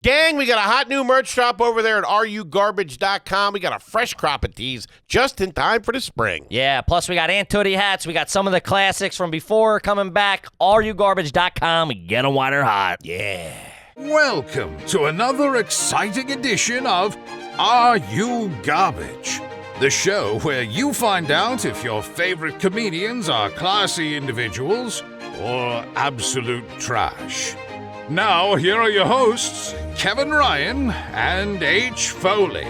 Gang, we got a hot new merch shop over there at rugarbage.com. We got a fresh crop of tees just in time for the spring. Yeah, plus we got Ant Tootie hats. We got some of the classics from before coming back. rugarbage.com. Get them while they're hot. Yeah. Welcome to another exciting edition of Are You Garbage? The show where you find out if your favorite comedians are classy individuals or absolute trash. Now, here are your hosts, Kevin Ryan and H. Foley.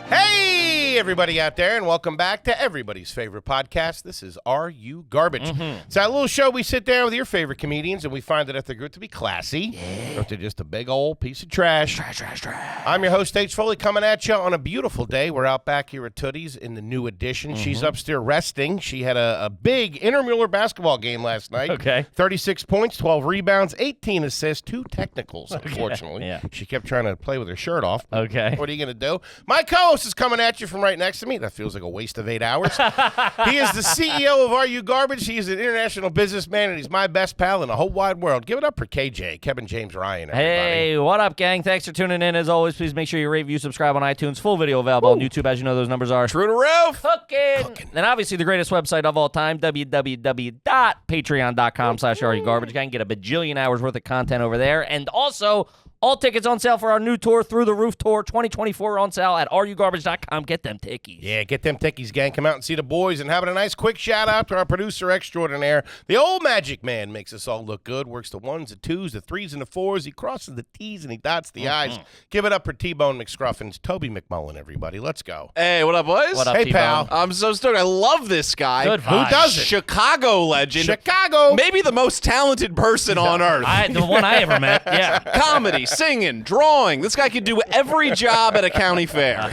Hey, everybody out there, and welcome back to everybody's favorite podcast. This is Are You Garbage? It's that little show we sit down with your favorite comedians, and we find that if they're good to be classy, or if they're just a big old piece of trash. Trash. I'm your host, H. Foley, coming at you on a beautiful day. We're out back here at Tootie's in the new edition. She's upstairs resting. She had a big intramural basketball game last night. Okay. 36 points, 12 rebounds, 18 assists, 2 technicals, unfortunately. Yeah. She kept trying to play with her shirt off. Okay. What are you going to do? My co-host is coming at you from right next to me. That feels like a waste of 8 hours. He is the CEO of Are You Garbage? He is an international businessman, and he's my best pal in the whole wide world. Give it up for KJ, Kevin James Ryan, everybody. Hey, what up, gang? Thanks for tuning in. As always, please make sure you rate, review, subscribe on iTunes. Full video available on YouTube. As you know, those numbers are True to roof. Cooking. And obviously, the greatest website of all time, www.patreon.com/RUGarbage. Gang, get a bajillion hours worth of content over there. And also, all tickets on sale for our new tour, Through the Roof Tour 2024, on sale at rugarbage.com. Get them tickies. Yeah, get them tickies, gang. Come out and see the boys. And having a nice quick shout-out to our producer extraordinaire. The old magic man makes us all look good. Works the ones, the twos, the threes, and the fours. He crosses the T's and he dots the I's. Give it up for T-Bone McScruffins. Toby McMullen, everybody. Let's go. Hey, what up, boys? What up, Hey, T-Bone? pal. I'm so stoked. I love this guy. Good Who vibes. does it? Chicago legend. Chicago. Maybe the most talented person on earth. The one I ever met, yeah. Comedy, singing, drawing. This guy could do every job at a county fair.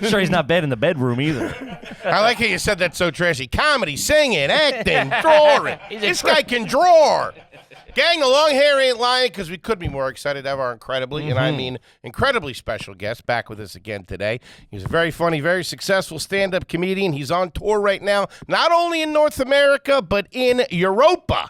Sure he's not bad in the bedroom either. I like how you said that so trashy. Comedy, singing, acting, drawing. This guy can draw. Gang, the long hair ain't lying because we could be more excited to have our incredibly, and I mean incredibly special guest back with us again today. He's a very funny, very successful stand-up comedian. He's on tour right now, not only in North America, but in Europa.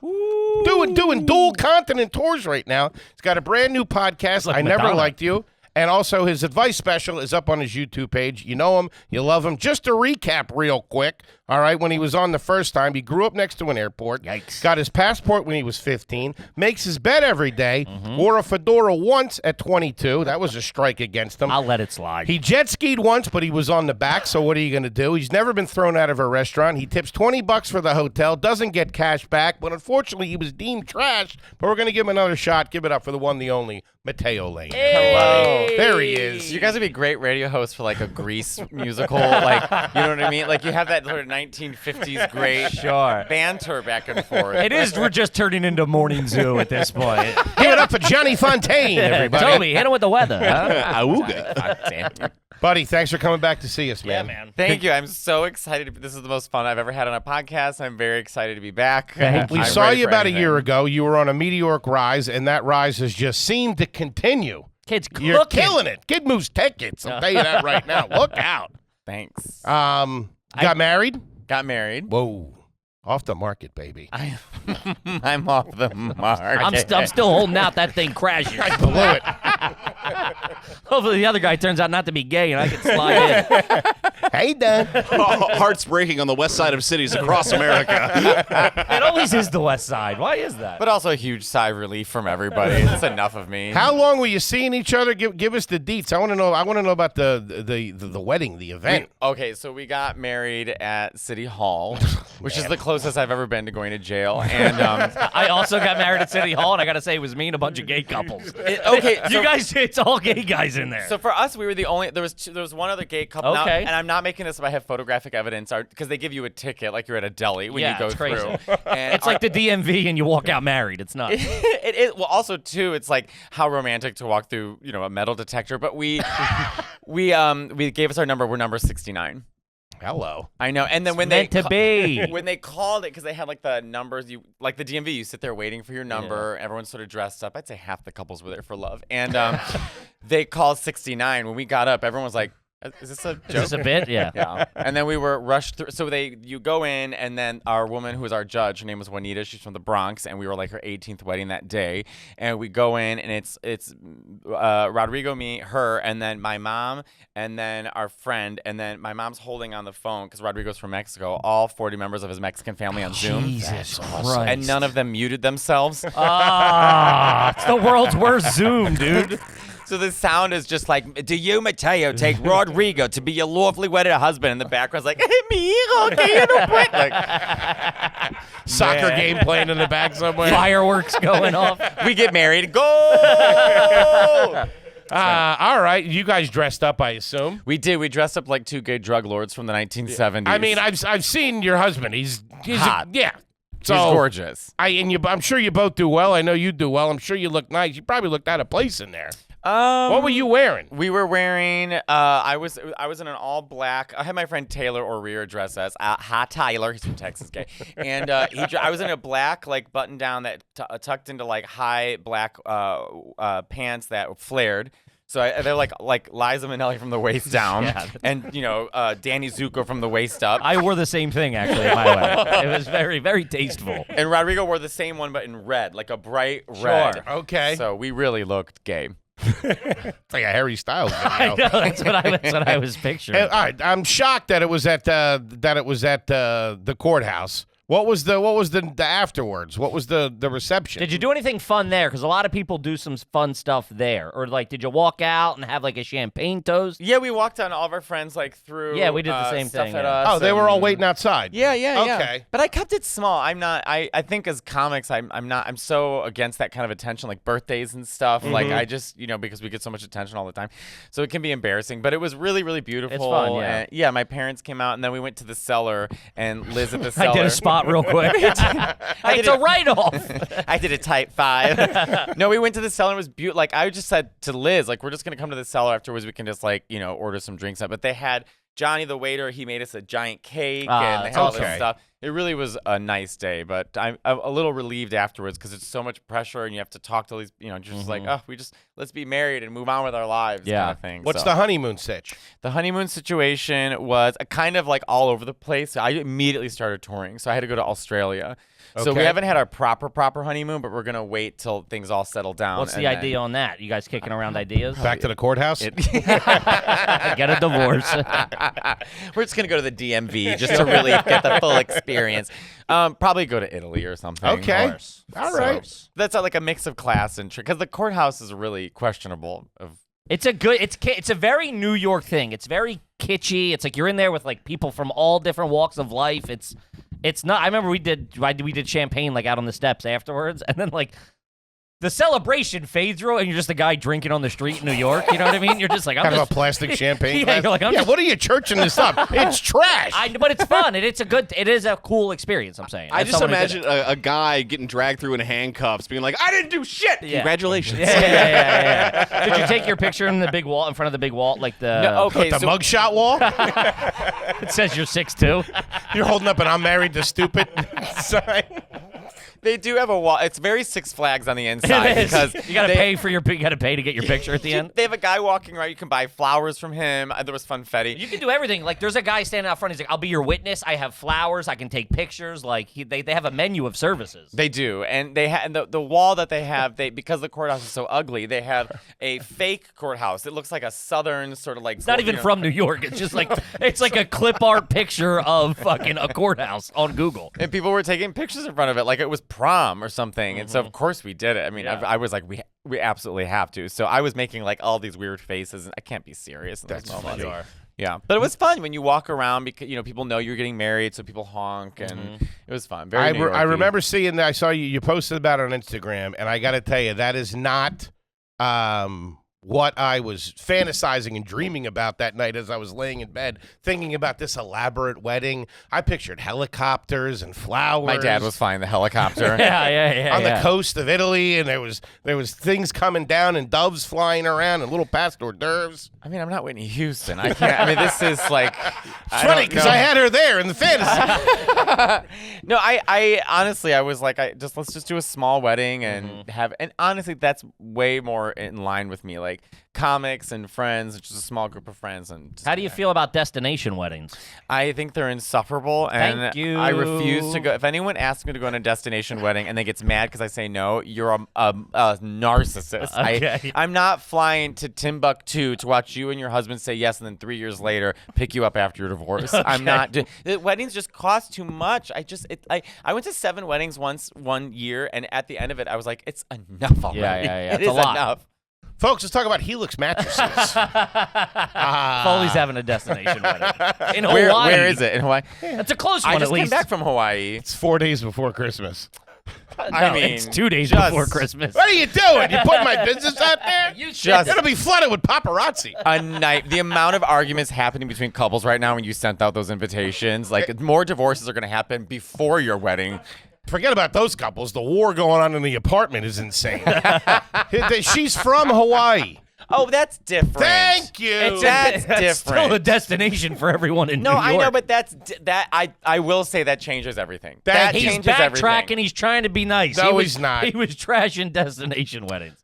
Doing dual continent tours right now. He's got a brand new podcast, Like I Never Madonna. Liked You. And also his advice special is up on his YouTube page. You know him. You love him. Just to recap real quick, all right, when he was on the first time, he grew up next to an airport. Yikes. Got his passport when he was 15. Makes his bed every day. Wore a fedora once at 22. That was a strike against him. I'll let it slide. He jet skied once, but he was on the back, so what are you going to do? He's never been thrown out of a restaurant. He tips $20 for the hotel, doesn't get cash back, but unfortunately he was deemed trashed, but we're going to give him another shot. Give it up for the one, the only, Matteo Lane. Hello. There he is. You guys would be great radio hosts for like a Grease musical, like, you know what I mean? Like you have that sort of 1950s great Sure. banter back and forth. It is. We're just turning into Morning Zoo at this point. Give it up for Johnny Fontaine, everybody. Toby, hit him with the weather, huh? Auga. Buddy, thanks for coming back to see us, man. Yeah, man. Thank you. I'm so excited. This is the most fun I've ever had on a podcast. I'm very excited to be back. We I'm saw ready you for about a anything. year ago. You were on a meteoric rise, and that rise has just seemed to continue. Kids cooking. You're killing it. Kid moves tickets. I'll tell you that right now. Look out. Thanks. Got married? Got married. Whoa. Off the market, baby. I'm off the mark. I'm still holding out. That thing crashes. I blew it. Hopefully the other guy turns out not to be gay and I can slide in. Hey, Dan. Hearts breaking on the west side of cities across America. It always is the West Side. Why is that? But also a huge sigh of relief from everybody. It's enough of me. How long were you seeing each other? Give us the deets. I want to know. I want to know about the wedding, the event. Okay, so we got married at City Hall, which is the closest I've ever been to going to jail. And I also got married at City Hall, and I got to say, it was me and a bunch of gay couples. okay, You guys, it's all gay guys in there. So for us, we were the only. There was one other gay couple. Now, Okay. and I'm not making this up. I have photographic evidence because they give you a ticket like you're at a deli when Yeah, you go it's crazy. through. And It's like the DMV, and you walk out married. It's nuts. it is. Well, also too, it's like how romantic to walk through, a metal detector. But we gave us our number. We're number 69. Hello. I know. And then when meant they to be. when they called it, because they had like the numbers, like the DMV, you sit there waiting for your number. Everyone's sort of dressed up. I'd say half the couples were there for love. And they called 69. When we got up, everyone was like, Is this a joke? Is this a bit? Yeah. Yeah. And then we were rushed through. So you go in, and then our woman who was our judge, her name was Juanita. She's from the Bronx, and we were like her 18th wedding that day. And we go in, and it's Rodrigo, me, her, and then my mom, and then our friend, and then my mom's holding on the phone because Rodrigo's from Mexico. All 40 members of his Mexican family on Zoom. Jesus Christ. And none of them muted themselves. It's the world's worst Zoom, dude. So the sound is just like, do you, Matteo, take Rodrigo to be your lawfully wedded husband? And the background's like, hey, mi hijo, que yo no puedo. Like, Soccer game playing in the back somewhere. Fireworks going off. we get married. Go! All right. You guys dressed up, I assume. We did. We dressed up like two gay drug lords from the 1970s. I mean, I've seen your husband. He's hot. Yeah. He's gorgeous. I'm sure you both do well. I know you do well. I'm sure you look nice. You probably looked out of place in there. What were you wearing? We were wearing. I was in an all black. I had my friend Taylor O'Rear dress us. Hi Tyler, he's from Texas, gay. And I was in a black like button down that tucked into like high black pants that flared. So they're like Liza Minnelli from the waist down, and Danny Zuko from the waist up. I wore the same thing actually at my wedding. It was very, very tasteful. And Rodrigo wore the same one but in red, like a bright red. Okay. So we really looked gay. It's like a Harry Styles video. I know, that's what I was picturing. All right, I'm shocked that it was at the courthouse. What was the afterwards? What was the reception? Did you do anything fun there? Because a lot of people do some fun stuff there. Or like, did you walk out and have like a champagne toast? Yeah, we walked on all of our friends like through. Yeah, we did the same stuff thing, at yeah. us. Oh, they were all waiting outside. Yeah. Okay. But I kept it small. I'm not. I think as comics, I'm so against that kind of attention, like birthdays and stuff. Like I just because we get so much attention all the time, so it can be embarrassing. But it was really, really beautiful. It's fun, yeah. And, yeah, my parents came out, and then we went to the cellar, and Liz at the cellar. I did a spot real quick. It's a write-off. I did a type 5. No, we went to the cellar. It was beautiful. Like I just said to Liz, like we're just gonna come to the cellar afterwards. We can just like order some drinks up. But they had Johnny the waiter. He made us a giant cake and they had all this stuff. It really was a nice day. But I'm a little relieved afterwards because it's so much pressure and you have to talk to these. Just like let's be married and move on with our lives. Kind of thing. What's the honeymoon sitch? The honeymoon situation was kind of like all over the place. I immediately started touring, so I had to go to Australia. So we haven't had our proper honeymoon, but we're going to wait till things all settle down. What's the idea on that? You guys kicking around ideas? Back to the courthouse? Get a divorce. We're just going to go to the DMV just to really get the full experience. Probably go to Italy or something. Okay. All right. So that's like a mix of class and because the courthouse is really questionable. It's a very New York thing. It's very kitschy. It's like you're in there with like people from all different walks of life. It's not. I remember we did champagne like out on the steps afterwards, and then like the celebration fades through, and you're just a guy drinking on the street in New York. You know what I mean? You're just like kind of a plastic champagne. Yeah, you're like, what are you churching this up? It's trash. But it's fun. It is a cool experience. I'm saying. I just imagine a guy getting dragged through in handcuffs, being like, "I didn't do shit." Yeah. Congratulations. Yeah. Did you take your picture in the big wall in front of the big wall, like the? No, okay, the mugshot wall? It says you're 6'2". You're holding up an "I'm married to stupid" sign. They do have a wall. It's very Six Flags on the inside because you gotta pay to get your picture at the end. They have a guy walking around. You can buy flowers from him. There was funfetti. You can do everything. Like there's a guy standing out front. He's like, "I'll be your witness. I have flowers. I can take pictures." Like they have a menu of services. They do, and they have the wall that they have. Because the courthouse is so ugly, they have a fake courthouse. It looks like a southern sort of like. It's not even from New York. It's just like it's like a clip art picture of fucking a courthouse on Google. And people were taking pictures in front of it, like it was prom or something. And so of course we did it. I mean, I was like, we absolutely have to. So I was making like all these weird faces, and I can't be serious in those moments. Yeah, but it was fun when you walk around because people know you're getting married, so people honk, and it was fun. Very New I remember seeing that. I saw you posted about it on Instagram, and I got to tell you, that is not what I was fantasizing and dreaming about that night as I was laying in bed thinking about this elaborate wedding. I pictured helicopters and flowers. My dad was flying the helicopter. Yeah. On the coast of Italy, and there was things coming down and doves flying around and little past hors d'oeuvres. I mean, I'm not Whitney Houston. I can't. I mean, this is like. It's funny because I had her there in the fantasy. No, I honestly, I was like, let's just do a small wedding and have, and honestly, that's way more in line with me. Like, like comics and friends, just a small group of friends. And just, How do you feel about destination weddings? I think they're insufferable, and Thank you. I refuse to go. If anyone asks me to go on a destination wedding and then gets mad because I say no, you're a narcissist. Okay. I'm not flying to Timbuktu to watch you and your husband say yes, and then 3 years later pick you up after your divorce. I'm not doing. Weddings just cost too much. I went to 7 weddings one year, and at the end of it, I was like, it's enough already. Yeah. It It's a is lot. enough. Folks, let's talk about Helix mattresses. Foley's having a destination wedding in Hawaii. Where is it in Hawaii? It's a close I one, just at came least. back from Hawaii. It's 4 days before Christmas. No, mean, it's 2 days just- before Christmas. What are you doing? You putting my business out there? You Just- It'll be flooded with paparazzi. A night. The amount of arguments happening between couples right now when you sent out those invitations, like more divorces are going to happen before your wedding. Forget about those couples. The war going on in the apartment is insane. She's from Hawaii. Oh, that's different. Thank you. That's Still a different. destination for everyone in No, New York. I know, but I will say that changes everything. That He's changes backtracking. everything. He's trying to be nice. No, he he's not. He was trashing destination weddings.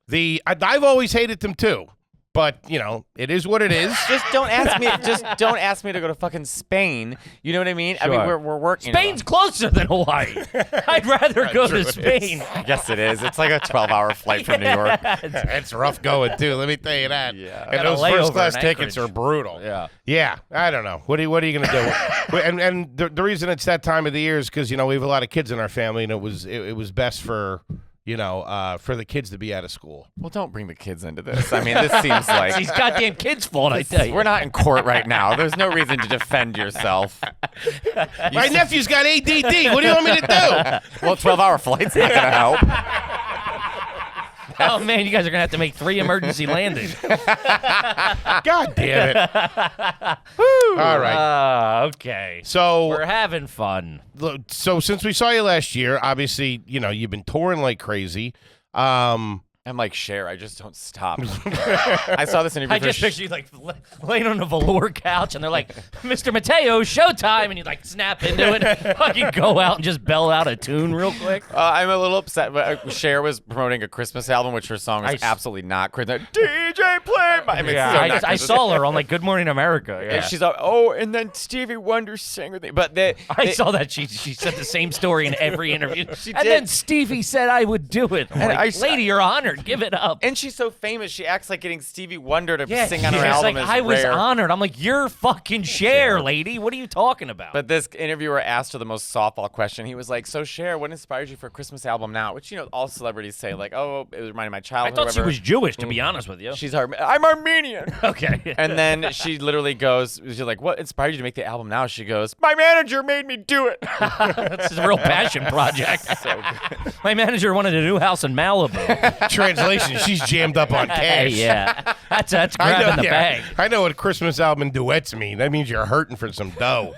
I've always hated them too, but it is what it is. Just don't ask me. Just don't ask me to go to fucking Spain. You know what I mean? I mean, Sure. we're working. Spain's closer than Hawaii. I'd rather go true, to it is. Spain. Yes, it is. It's like a 12-hour flight from New York. It's rough going too. Let me tell you that. Yeah. And Got a those layover first class in tickets Anchorage. are brutal. Yeah. Yeah. I don't know. What are you gonna do? and the reason it's that time of the year is because we have a lot of kids in our family, and it was best for for the kids to be out of school. Well, don't bring the kids into this. I mean, this seems It's like these goddamn kids' fault, I tell you. we're not in court right now. There's no reason to defend yourself. My nephew's got ADD. What do you want me to do? Well, 12-hour flight's not gonna help. Oh, man, you guys are going to have to make 3 emergency landings. God damn it. All right. Okay. So We're having fun. So since we saw you last year, obviously, you've been touring like crazy. I'm like Cher. I just don't stop. I saw this interview. I just picture you like laying on a velour couch, and they're like, "Mr. Matteo, showtime," and you like snap into it. Fucking go out and just bell out a tune real quick. I'm a little upset. But Cher was promoting a Christmas album, which her song is absolutely not Christmas. DJ play my. I mean, it's so not I Christmas. saw her on like Good Morning America. Yeah. And she's like, and then Stevie Wonder sang with me. But I saw that she said the same story in every interview. She and did. then Stevie said I would do it. I'm And like, I- lady, you're honored. Give it up. And she's so famous, she acts like getting Stevie Wonder to Yeah, sing on her she's album like, is I was rare. honored. I'm like, you're fucking Cher, lady. What are you talking about? But this interviewer asked her the most softball question. He was like, so Cher, what inspires you for a Christmas album now? Which, all celebrities say, like, oh, it reminded my I childhood. thought she whatever. was Jewish, to be honest with you. I'm Armenian. Okay. And then she literally goes, she's like, what inspired you to make the album now? She goes, my manager made me do it. That's a real passion project. So good. My manager wanted a new house in Malibu. Translation: she's jammed up on cash. Hey, yeah. That's grabbing the bag. I know what Christmas album duets mean. That means you're hurting for some dough.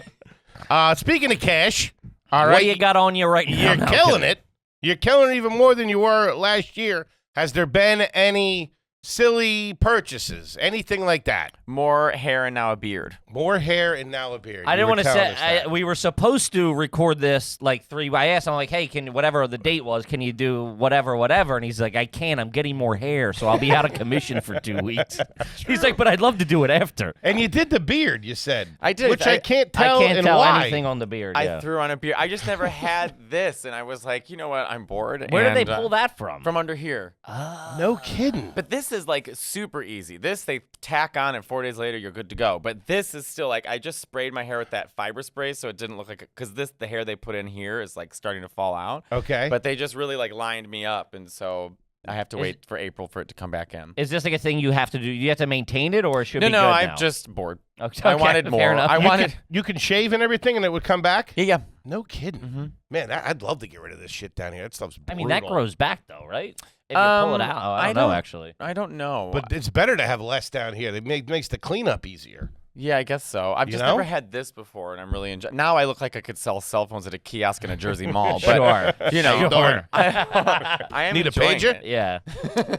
Speaking of cash, all right, What do you got on you right now? you're No, I'm killing kidding. it. You're killing it even more than you were last year. Has there been any silly purchases, anything like that? More hair and now a beard. More hair and now a beard. I You didn't were want to telling say us that. we were supposed to record this like 3. I asked him like, "Hey, can whatever the date was, can you do whatever?" And he's like, "I can't. I'm getting more hair, so I'll be out of commission for 2 weeks." He's like, "But I'd love to do it after." And you did the beard, you said. I did. Which I can't tell I can't and tell why. anything on the beard. I yeah. threw on a beard. I just never had this. And I was like, you know what? I'm bored. Where did and, they pull that from? From under here. No kidding. But this is like super easy. This they tack on and 4 days later you're good to go. But this is still like I just sprayed my hair with that fiber spray so it didn't look like because the hair they put in here is like starting to fall out. Okay. But they just really like lined me up and so I have to wait for April for it to come back in. Is this like a thing you have to do? You have to maintain it, or it should be No, good I'm now? just bored. Okay, I wanted fair more. enough. I You wanted. You can shave and everything and it would come back? Yeah. No kidding. Man, I'd love to get rid of this shit down here. That stuff's brutal. I mean, that grows back though, right? If you pull it out, I don't know actually. I don't know. But it's better to have less down here. It makes the cleanup easier. Yeah, I guess so. I've just never had this before, and I'm really enjoying. Now I look like I could sell cell phones at a kiosk in a Jersey mall. But, Sure. you know, Sure. I am Need a enjoying pager? it. Yeah.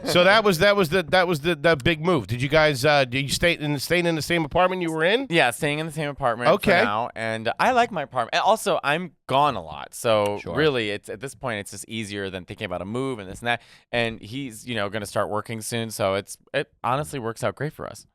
So that was the big move. Did you guys did you stay in the same apartment you were in? Yeah, staying in the same apartment Okay. for now, and I like my apartment. And also, I'm gone a lot, so Sure. really, it's at this point, it's just easier than thinking about a move and this and that. And he's, going to start working soon, so it honestly works out great for us.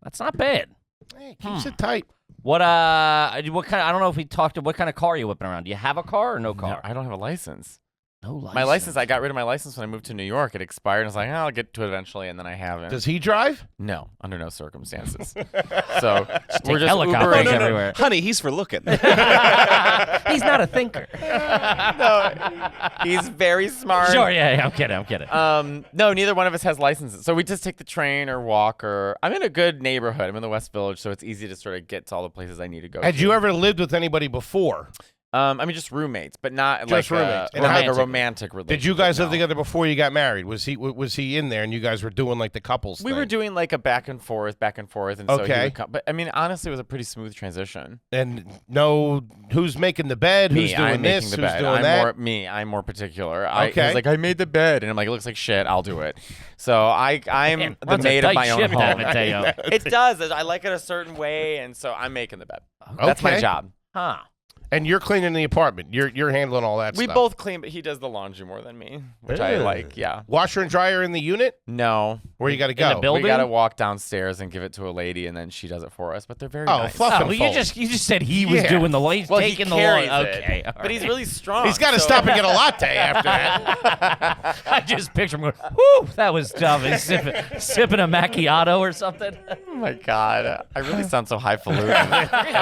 That's not bad. Hey, keeps it tight. What kind? I don't know if we talked to what kind of car are you whipping around. Do you have a car or no car? No, I don't have a license. No license. My license, I got rid of my license when I moved to New York. It expired, and I was like, I'll get to it eventually, and then I haven't. Does he drive? No, under no circumstances. So Take we're just helicopters Ubering everywhere. Honey, he's for looking. He's not a thinker. He's very smart. Sure, yeah, I'm kidding. No, neither one of us has licenses. So we just take the train or walk, or I'm in a good neighborhood. I'm in the West Village, so it's easy to sort of get to all the places I need to go. Had to. you ever lived with anybody before? I mean, just roommates, but not Just like roommates. And like how- a romantic relationship. Did you guys live no. together before you got married? Was he in there and you guys were doing like the couples We thing? were doing like a back and forth, and so he Okay. would come. But I mean, honestly, it was a pretty smooth transition. And no, who's making the bed? Who's Me, doing I'm this? making the Who's bed. doing I'm that? I'm more particular. Okay. He's like, I made the bed, and I'm like, it looks like shit. I'll do it. So I'm Man, the runs a maid of tight my own ship, that home. Matteo. It does. I like it a certain way, and so I'm making the bed. That's my Okay. job. Huh. And you're cleaning the apartment. You're handling all that We stuff. both clean, but he does the laundry more than me, which I Yeah. like. Yeah. Washer and dryer in the unit? No. Where you got to In the go? building? We gotta walk downstairs and give it to a lady, and then she does it for us. But they're very Oh, nice. fluff Oh, and well, fold. you just said he was Yeah. doing the he's Well, he taking the carries lawn. it, Okay, all but he's right. really strong. He's got to so- stop and get a latte after that. I just picture him going, "Whoo, that was tough." He's sipping a macchiato or something. Oh my god, I really sound so highfalutin.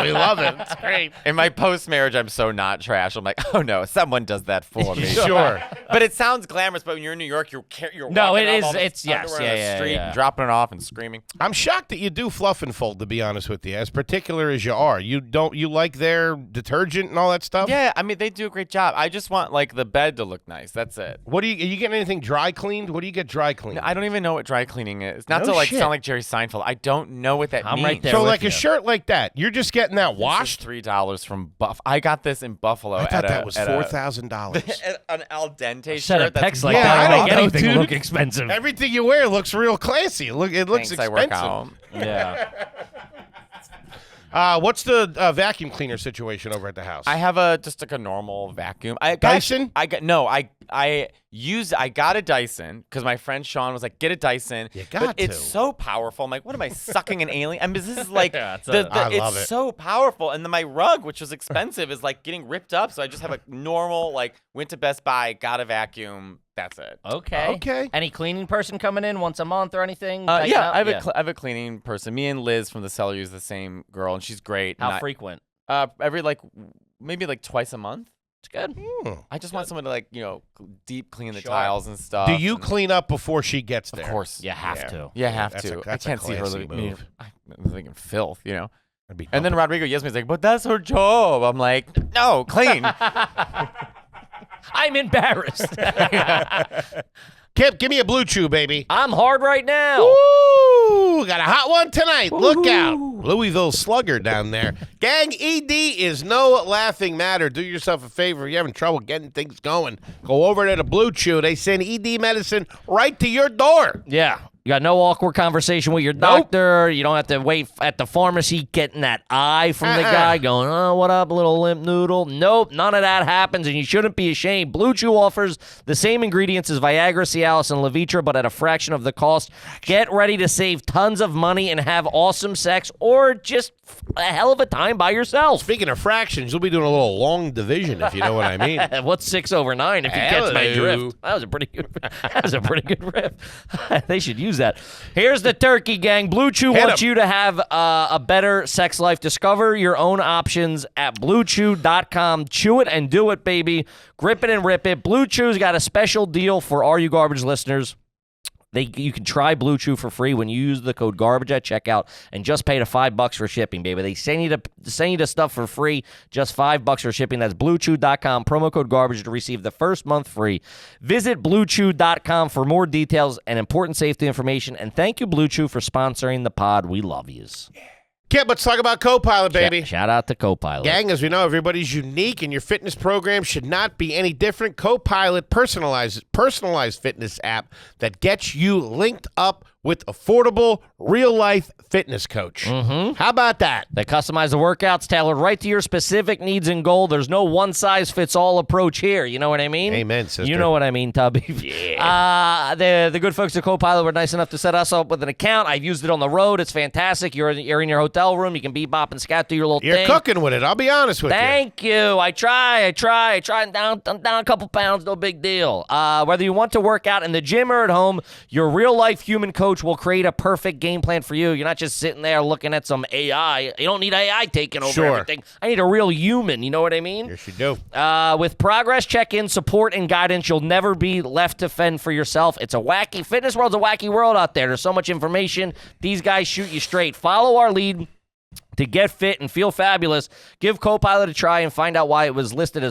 We love it. It's great. In my post-marriage, I'm so not trash. I'm like, oh no, someone does that for me. Sure. But it sounds glamorous. But when you're in New York, you're No, walking it off is- all this it's- yes, underwear yeah, on the yeah, street yeah. and dropping it off and screaming. I'm shocked that you do fluff and fold, to be honest with you, as particular as you are. You like their detergent and all that stuff? Yeah, I mean they do a great job. I just want like the bed to look nice. That's it. Are you getting anything dry cleaned? What do you get dry cleaned? I don't even know what dry cleaning is. Not No to like shit. sound like Jerry Seinfeld. I don't know what that I'm means. right there So with like you. a shirt like that, you're just getting that washed? $3 from Buff. I got this in Buffalo. I thought at that was $4,000. an al dente Set shirt. of pecs like Yeah, that I to don't make know, anything dude. look expensive. Everything you wear looks real classy. It looks Thanks, I work expensive. out. Yeah. What's the vacuum cleaner situation over at the house? I have just like a normal vacuum. Dyson? I got a Dyson because my friend Sean was like, get a Dyson. You got but it's to. so powerful. I'm like, what am I sucking an alien? I mean, this is like Yeah, it's I it's love it. so powerful. And then my rug, which was expensive, is like getting ripped up. So I just have a normal went to Best Buy, got a vacuum. That's it. Okay. Okay. Any cleaning person coming in once a month or anything? Yeah, Tighten up? I have a cleaning person. Me and Liz from the cellar use the same girl, and she's great. How And frequent? every maybe twice a month. It's good. I just want someone to deep clean the Sure. tiles and stuff. Do you and- clean up before she gets there? Of course. You have Yeah. to. You have That's to. that's I a can't see her classy living. move. I'm living in filth, That'd be And then dumping- Rodrigo yells at me, he's like, but that's her job. I'm like, no, clean. I'm embarrassed. Kip, give me a Blue Chew, baby. I'm hard right now. Ooh, got a hot one tonight. Look out. Louisville Slugger down there. Gang, ED is no laughing matter. Do yourself a favor. If you're having trouble getting things going, go over to the Blue Chew. They send ED medicine right to your door. Yeah. You got no awkward conversation with your doctor. You don't have to wait at the pharmacy getting that eye from the guy going, oh, what up, little limp noodle? Nope, none of that happens, and you shouldn't be ashamed. Blue Chew offers the same ingredients as Viagra, Cialis, and Levitra, but at a fraction of the cost. Get ready to save tons of money and have awesome sex or just a hell of a time by yourself. Speaking of fractions, you'll be doing a little long division, if you know what I mean. What's 6 over 9 if you catch my Hello. drift? That was a pretty good riff. They should use that. Here's the turkey, gang. Blue Chew Hit wants 'em. you to have a better sex life. Discover your own options at BlueChew.com. Chew it and do it, baby. Grip it and rip it. Blue Chew's got a special deal for Are You Garbage listeners. You can try Blue Chew for free when you use the code GARBAGE at checkout and just pay the $5 for shipping, baby. They send you the stuff for free, just $5 for shipping. That's BlueChew.com, promo code GARBAGE to receive the first month free. Visit BlueChew.com for more details and important safety information. And thank you, Blue Chew, for sponsoring the pod. We love yous. Kid, let's talk about Copilot, baby. Shout out to Copilot. Gang, as we know, everybody's unique, and your fitness program should not be any different. Copilot personalized fitness app that gets you linked up with affordable, real-life fitness coach. How about that? They customize the workouts tailored right to your specific needs and goal. There's no one-size-fits-all approach here. You know what I mean? Amen, sister. You know what I mean, Tubby. Yeah. The good folks at Copilot were nice enough to set us up with an account. I've used it on the road. It's fantastic. You're in your hotel room. You can bebop and scat, do your little You're thing. cooking with it. I'll be honest with you. Thank you. I try. I'm down a couple pounds. No big deal. Whether you want to work out in the gym or at home, your real-life human coach will create a perfect game plan for you. You're not just sitting there looking at some AI. You don't need AI taking over everything. I need a real human. You know what I mean? Yes, you do. With progress check-in, support, and guidance, you'll never be left to fend for yourself. It's a wacky fitness world's a wacky world out there. There's so much information. These guys shoot you straight. Follow our lead to get fit and feel fabulous. Give Copilot a try and find out why it was listed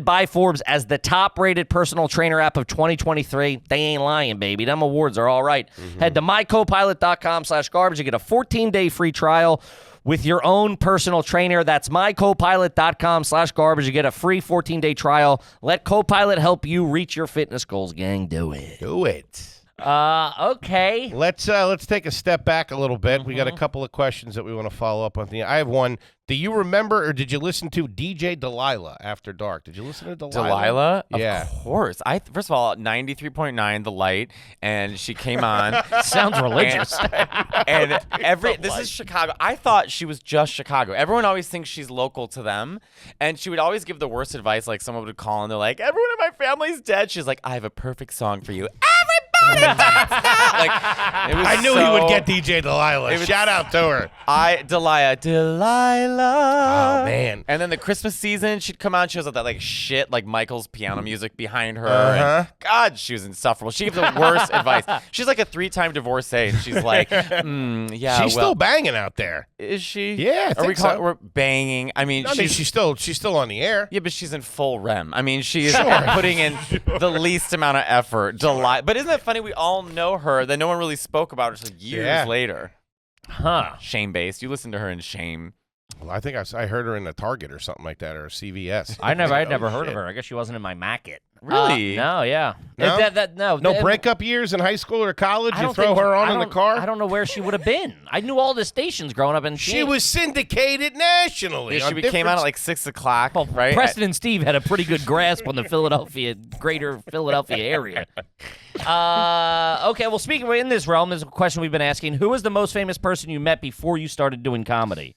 by Forbes as the top-rated personal trainer app of 2023. They ain't lying, baby. Them awards are all right. Head to mycopilot.com/garbage to get a 14-day free trial with your own personal trainer. That's mycopilot.com/garbage to get a free 14-day trial. Let Copilot help you reach your fitness goals, gang. Do it. Do it. Okay. Let's take a step back a little bit. We got a couple of questions that we want to follow up on. I have one. Do you remember or did you listen to DJ Delila After Dark? Did you listen to Delila? Delilah? Yeah. Of course. First of all, 93.9 The Light, and she came on. Sounds religious. And this is Chicago. I thought she was just Chicago. Everyone always thinks she's local to them, and she would always give the worst advice. Like someone would call and they're like, "Everyone in my family's dead." She's like, "I have a perfect song for you." I knew he would get DJ Delilah. Shout out to her. Delilah. Oh, man. And then the Christmas season, she'd come out. She was with that like shit, like Michael's piano music behind her. And God, she was insufferable. She gave the worst advice. She's like a 3-time divorcee. And she's like, yeah. She's still banging out there. Is she? Yeah, I think so. We're banging. I mean, she's still on the air. Yeah, but she's in full REM. I mean, she is putting in the least amount of effort. But isn't that funny? We all know her. That no one really spoke about her until years later. Huh. Shame-based. You listen to her in Shame. Well, I think I heard her in the Target or something like that, or CVS. I'd never heard of her. I guess she wasn't in my market. Really? No, yeah. No? No breakup years in high school or college? You throw her on in the car? I don't know where she would have been. I knew all the stations growing up. And she was syndicated nationally. Yeah, she came out at like 6 o'clock, right? Preston and Steve had a pretty good grasp on the greater Philadelphia area. Okay, well, speaking in this realm, there's a question we've been asking. Who was the most famous person you met before you started doing comedy?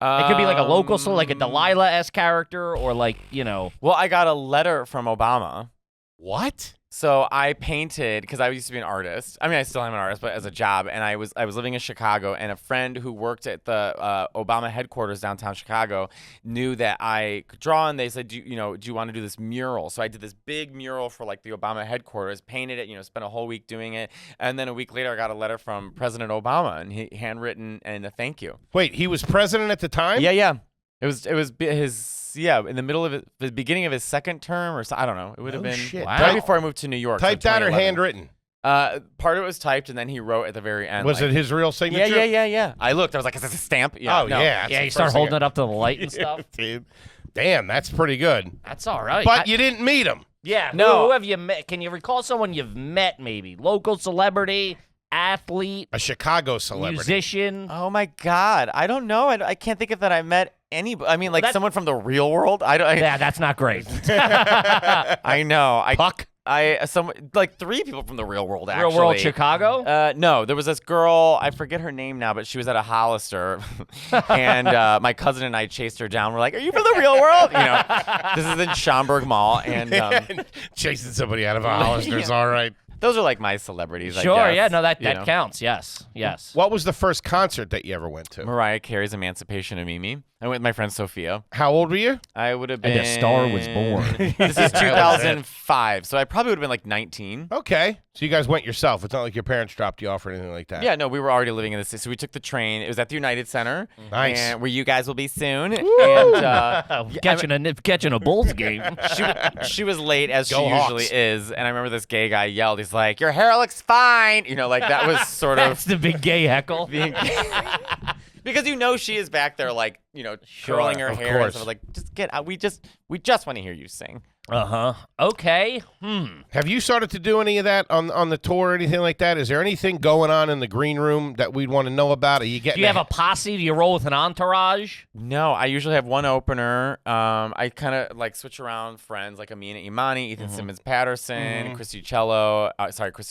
It could be like a local, so like a Delilah-esque character, or like, you know. Well, I got a letter from Obama. What? So I painted, because I used to be an artist. I mean, I still am an artist, but as a job. And I was living in Chicago, and a friend who worked at the Obama headquarters downtown Chicago knew that I could draw, and they said, do you want to do this mural? So I did this big mural for like the Obama headquarters, painted it, spent a whole week doing it. And then a week later, I got a letter from President Obama, and he handwritten and a thank you. Wait, he was president at the time? Yeah. It was his. Yeah, in the middle of the beginning of his second term, or so, I don't know. It would have been right before I moved to New York. Typed out or handwritten? Part of it was typed, and then he wrote at the very end. Was it his real signature? Yeah. I looked. I was like, "Is this a stamp?" Yeah. Yeah. You start holding it up to the light and stuff. Dude. Damn, that's pretty good. That's all right. But you didn't meet him. Yeah. No. Who have you met? Can you recall someone you've met? Maybe local celebrity, athlete, a Chicago celebrity, musician. Oh my God, I don't know. I can't think of that I met anybody. I mean, like someone from the real world. Yeah, that's not great. I know. Puck. Like 3 people from the real world, actually. Real world Chicago? No, there was this girl, I forget her name now, but she was at a Hollister, and my cousin and I chased her down. We're like, "Are you from the real world?" This is in Schaumburg Mall, and chasing somebody out of a Hollister is all right. Those are like my celebrities, Sure, I guess. yeah, no, that counts, yes. What was the first concert that you ever went to? Mariah Carey's Emancipation of Mimi. I went with my friend Sophia. How old were you? I would have been... And a star was born. This is 2005, so I probably would have been like 19. Okay. So you guys went yourself. It's not like your parents dropped you off or anything like that. Yeah, no, we were already living in the city, so we took the train. It was at the United Center. Nice. And where you guys will be soon. And catching a Bulls game. she was late, as she usually is, and I remember this gay guy yelled, he's was like, "Your hair looks fine." You know, like that was sort That's of the big gay heckle. because she is back there, like, curling her of hair. And course. stuff. Like, just get out. We just want to hear you sing. Okay. Have you started to do any of that on the tour or anything like that? Is there anything going on in the green room that we'd want to know about? Are you getting? Do you have a posse? Do you roll with an entourage? No, I usually have one opener. I kind of like switch around friends like Amina Imani, Ethan Simmons Patterson, Christy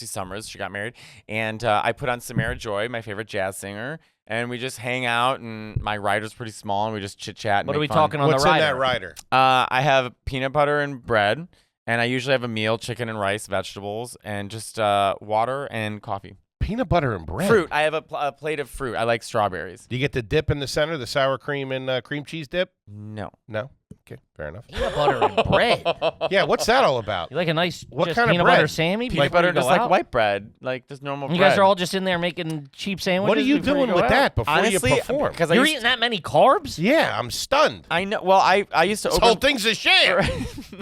Summers. She got married. And I put on Samara Joy, my favorite jazz singer. And we just hang out, and my rider's pretty small, and we just chit-chat and What are we make fun. talking on What's the rider? in that rider? I have peanut butter and bread, and I usually have a meal, chicken and rice, vegetables, and just water and coffee. Peanut butter and bread. Fruit. I have a plate of fruit. I like strawberries. Do you get the dip in the center, the sour cream and cream cheese dip? No. No? Okay, fair enough. Peanut butter and bread. Yeah, what's that all about? You like a nice What just kind of peanut bread? butter Sammy? Peanut before butter, you go just like out? white bread, like just normal You bread. guys are all just in there making cheap sandwiches. What are you before doing go with out? that before Honestly, you perform? because You're eating that many carbs? Yeah, I'm stunned. I know. Well, I used to This open. whole thing's a sham.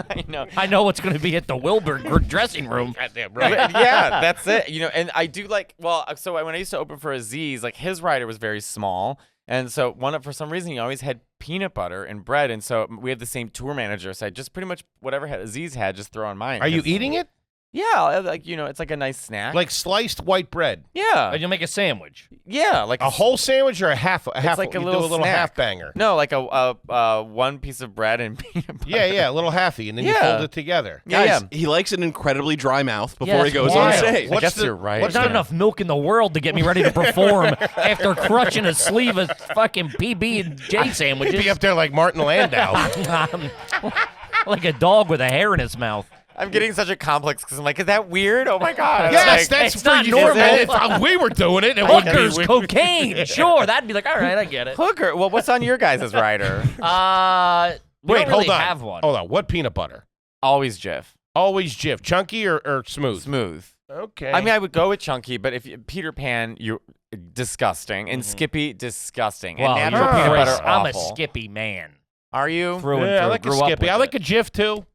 I know. I know what's going to be at the Wilbur dressing room. Goddamn But right. yeah, that's it. And I do like. Well, so when I used to open for Aziz, like his rider was very small, and so for some reason he always had peanut butter and bread, and so we have the same tour manager. So I just pretty much whatever Aziz had, just throw on mine. Are you 'cause- eating it? Yeah, like it's like a nice snack. Like sliced white bread? yeah, And you'll make a sandwich. yeah, like A whole sandwich or a half? like a you little do a little snack. half banger. No, like a one piece of bread and peanut butter. Yeah, a little halfy, and then you Yeah. fold it together. Guys, Yeah. he likes an incredibly dry mouth before Yeah, he it's goes wild. on stage. What's guess the- you're right. what's There's not the- enough milk in the world to get me ready to perform after crushing a sleeve of fucking PB and J sandwiches. Be up there like Martin Landau. Like a dog with a hair in his mouth. I'm getting such a complex because I'm like, is that weird? Oh my god. Yes, Like, that's it's for not you. normal. If we were doing it, it wouldn't be Hookers, weird. cocaine. Sure, that'd be like, all right, I get it. hooker. Well, what's on your guys' rider? We Wait, don't hold really on. have one. Hold on. What peanut butter? Always Jif. Always Jif. Chunky or smooth? Smooth. Okay. I mean, I would go with chunky, but if Peter Pan, you're disgusting, and Skippy, disgusting, Well, and you're natural peanut Chris. butter, I'm a awful. Skippy man. Are you? Through and yeah, I through. like a Grew up Skippy. with I like it. a Jif too.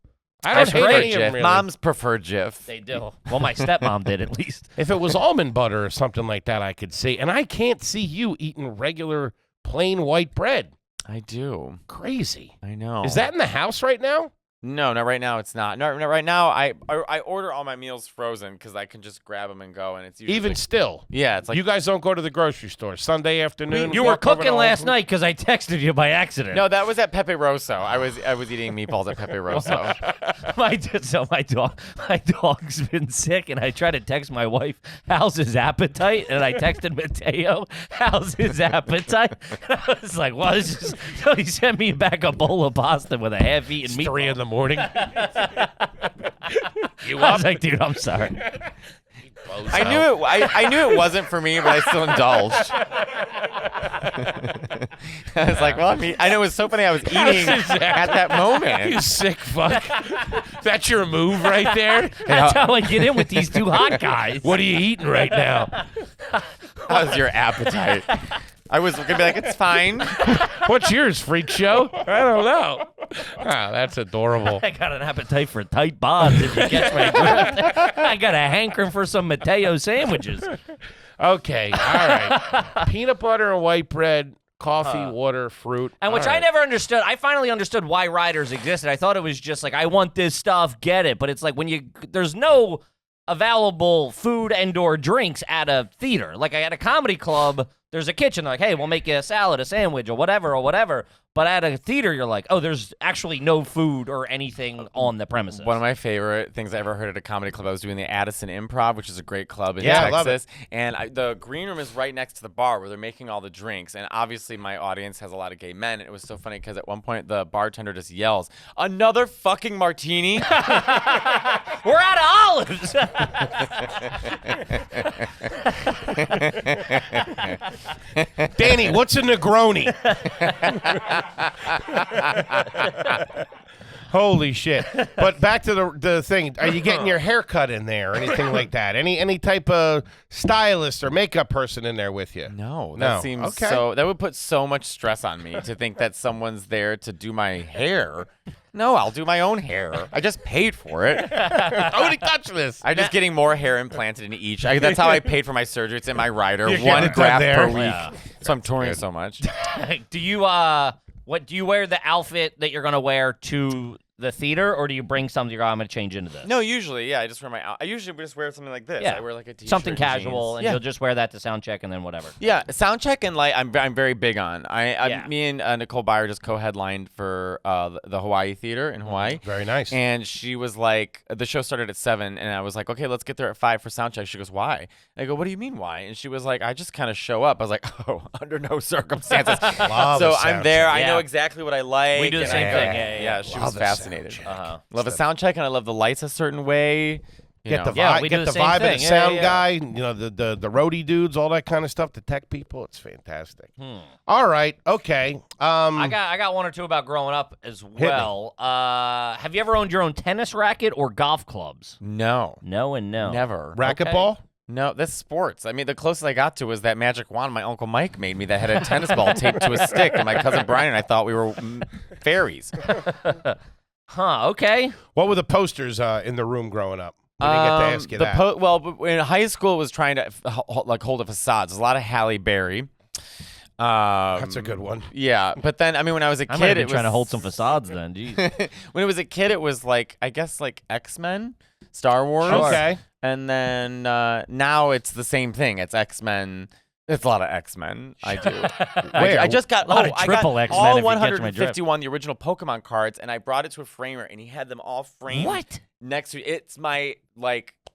I I don't hate prefer any of them Jif. really. Moms prefer Jif. They do. Well, my stepmom did at least. If it was almond butter or something like that, I could see. And I can't see you eating regular plain white bread. I do. Crazy. I know. Is that in the house right now? No, right now it's not. No, right now I order all my meals frozen because I can just grab them and go, and it's usually Even still. yeah, it's like You guys don't go to the grocery store Sunday afternoon? You were walk over to cooking Whole last Foods? night because I texted you by accident. no, that was at Pepe Rosso. I was eating meatballs at Pepe Rosso. my dog's been sick, and I tried to text my wife, "How's his appetite?" And I texted Matteo, "How's his appetite?" And I was like, "Well, this is." So he sent me back a bowl of pasta with a half-eaten It's meatball. 3 in the morning. You I up? was like, "Dude, I'm sorry." I knew it wasn't for me, but I still indulged. I was like, well, I know it was so funny. I was eating at that You moment. sick fuck. That's your move right there? That's how I get in with these two hot guys. What are you eating right now? How's your appetite? I was gonna be like, it's fine. What's yours, freak show? I don't know. Ah, that's adorable. I got an appetite for tight bonds, if you catch my drift. I got a hankering for some Mateo sandwiches. Okay, all right. Peanut butter and white bread, coffee, water, fruit. And which All I right. never understood. I finally understood why riders existed. I thought it was just like, I want this stuff, get it. But it's like there's no available food and or drinks at a theater. Like at a comedy club, there's a kitchen. They're like, hey, we'll make you a salad, a sandwich, or whatever. But at a theater, you're like, oh, there's actually no food or anything on the premises. One of my favorite things I ever heard at a comedy club, I was doing the Addison Improv, which is a great club in Yeah, I Texas. love it. And the green room is right next to the bar where they're making all the drinks. And obviously my audience has a lot of gay men. And it was so funny because at one point the bartender just yells, "Another fucking martini?" We're out of olives. Danny, what's a Negroni? Holy shit! But back to the thing. Are you getting your hair cut in there or anything like that? Any type of stylist or makeup person in there with you? No, No. that seems Okay. so. That would put so much stress on me to think that someone's there to do my hair. No, I'll do my own hair. I just paid for it. Nobody touch this. I'm just getting more hair implanted into each. That's how I paid for my surgery. It's in my rider. You're One getting it done graft there. per week. Yeah. So I'm touring so much. Do you what do you wear the outfit that you're gonna wear to the theater, or do you bring something you're I'm gonna change into this? No, usually, yeah. I just wear I usually just wear something like this. Yeah. I wear like a t-shirt, Something and casual, jeans. and Yeah. you'll just wear that to sound check and then whatever. Yeah, sound check and light. I'm very big on. Yeah. Me and Nicole Byer just co-headlined for the Hawaii Theater in Hawaii. Very nice. And she was like, the show started at 7, and I was like, okay, let's get there at 5 for sound check. She goes, why? And I go, what do you mean why? And she was like, I just kind of show up. I was like, oh, under no circumstances. Love So a I'm sound there. check. I know Yeah. exactly what I like. We do the and same I- thing. Yeah. She Love was a sound fascinated. check. Love a sound check, and I love the lights a certain way. You Get know. the Yeah, vibe, we do get the the same vibe thing. of the Yeah, sound yeah. guy. You know the roadie dudes, all that kind of stuff. The tech people. It's fantastic. All right, okay. I got one or two about growing up as well. Have you ever owned your own tennis racket or golf clubs? No. No and no. Never. racquetball. No, that's sports. I mean, the closest I got to was that magic wand my Uncle Mike made me that had a tennis ball taped to a stick, and my cousin Brian and I thought we were fairies. Huh, okay. What were the posters in the room growing up? We didn't get to ask you that. Well, in high school, it was trying to hold a facade. There's a lot of Halle Berry. That's a good one. Yeah, but then, I mean, when I was a I kid, might have it been was trying to hold some facades then. Jeez. when it was a kid, it was like, I guess, like X-Men, Star Wars. Okay. And then now it's the same thing. It's X-Men. It's a lot of X-Men. I do. I just got lot of I triple got X-Men, all if you catch my drift. 151 the original Pokemon cards, and I brought it to a framer, and he had them all framed. What? Next to it's my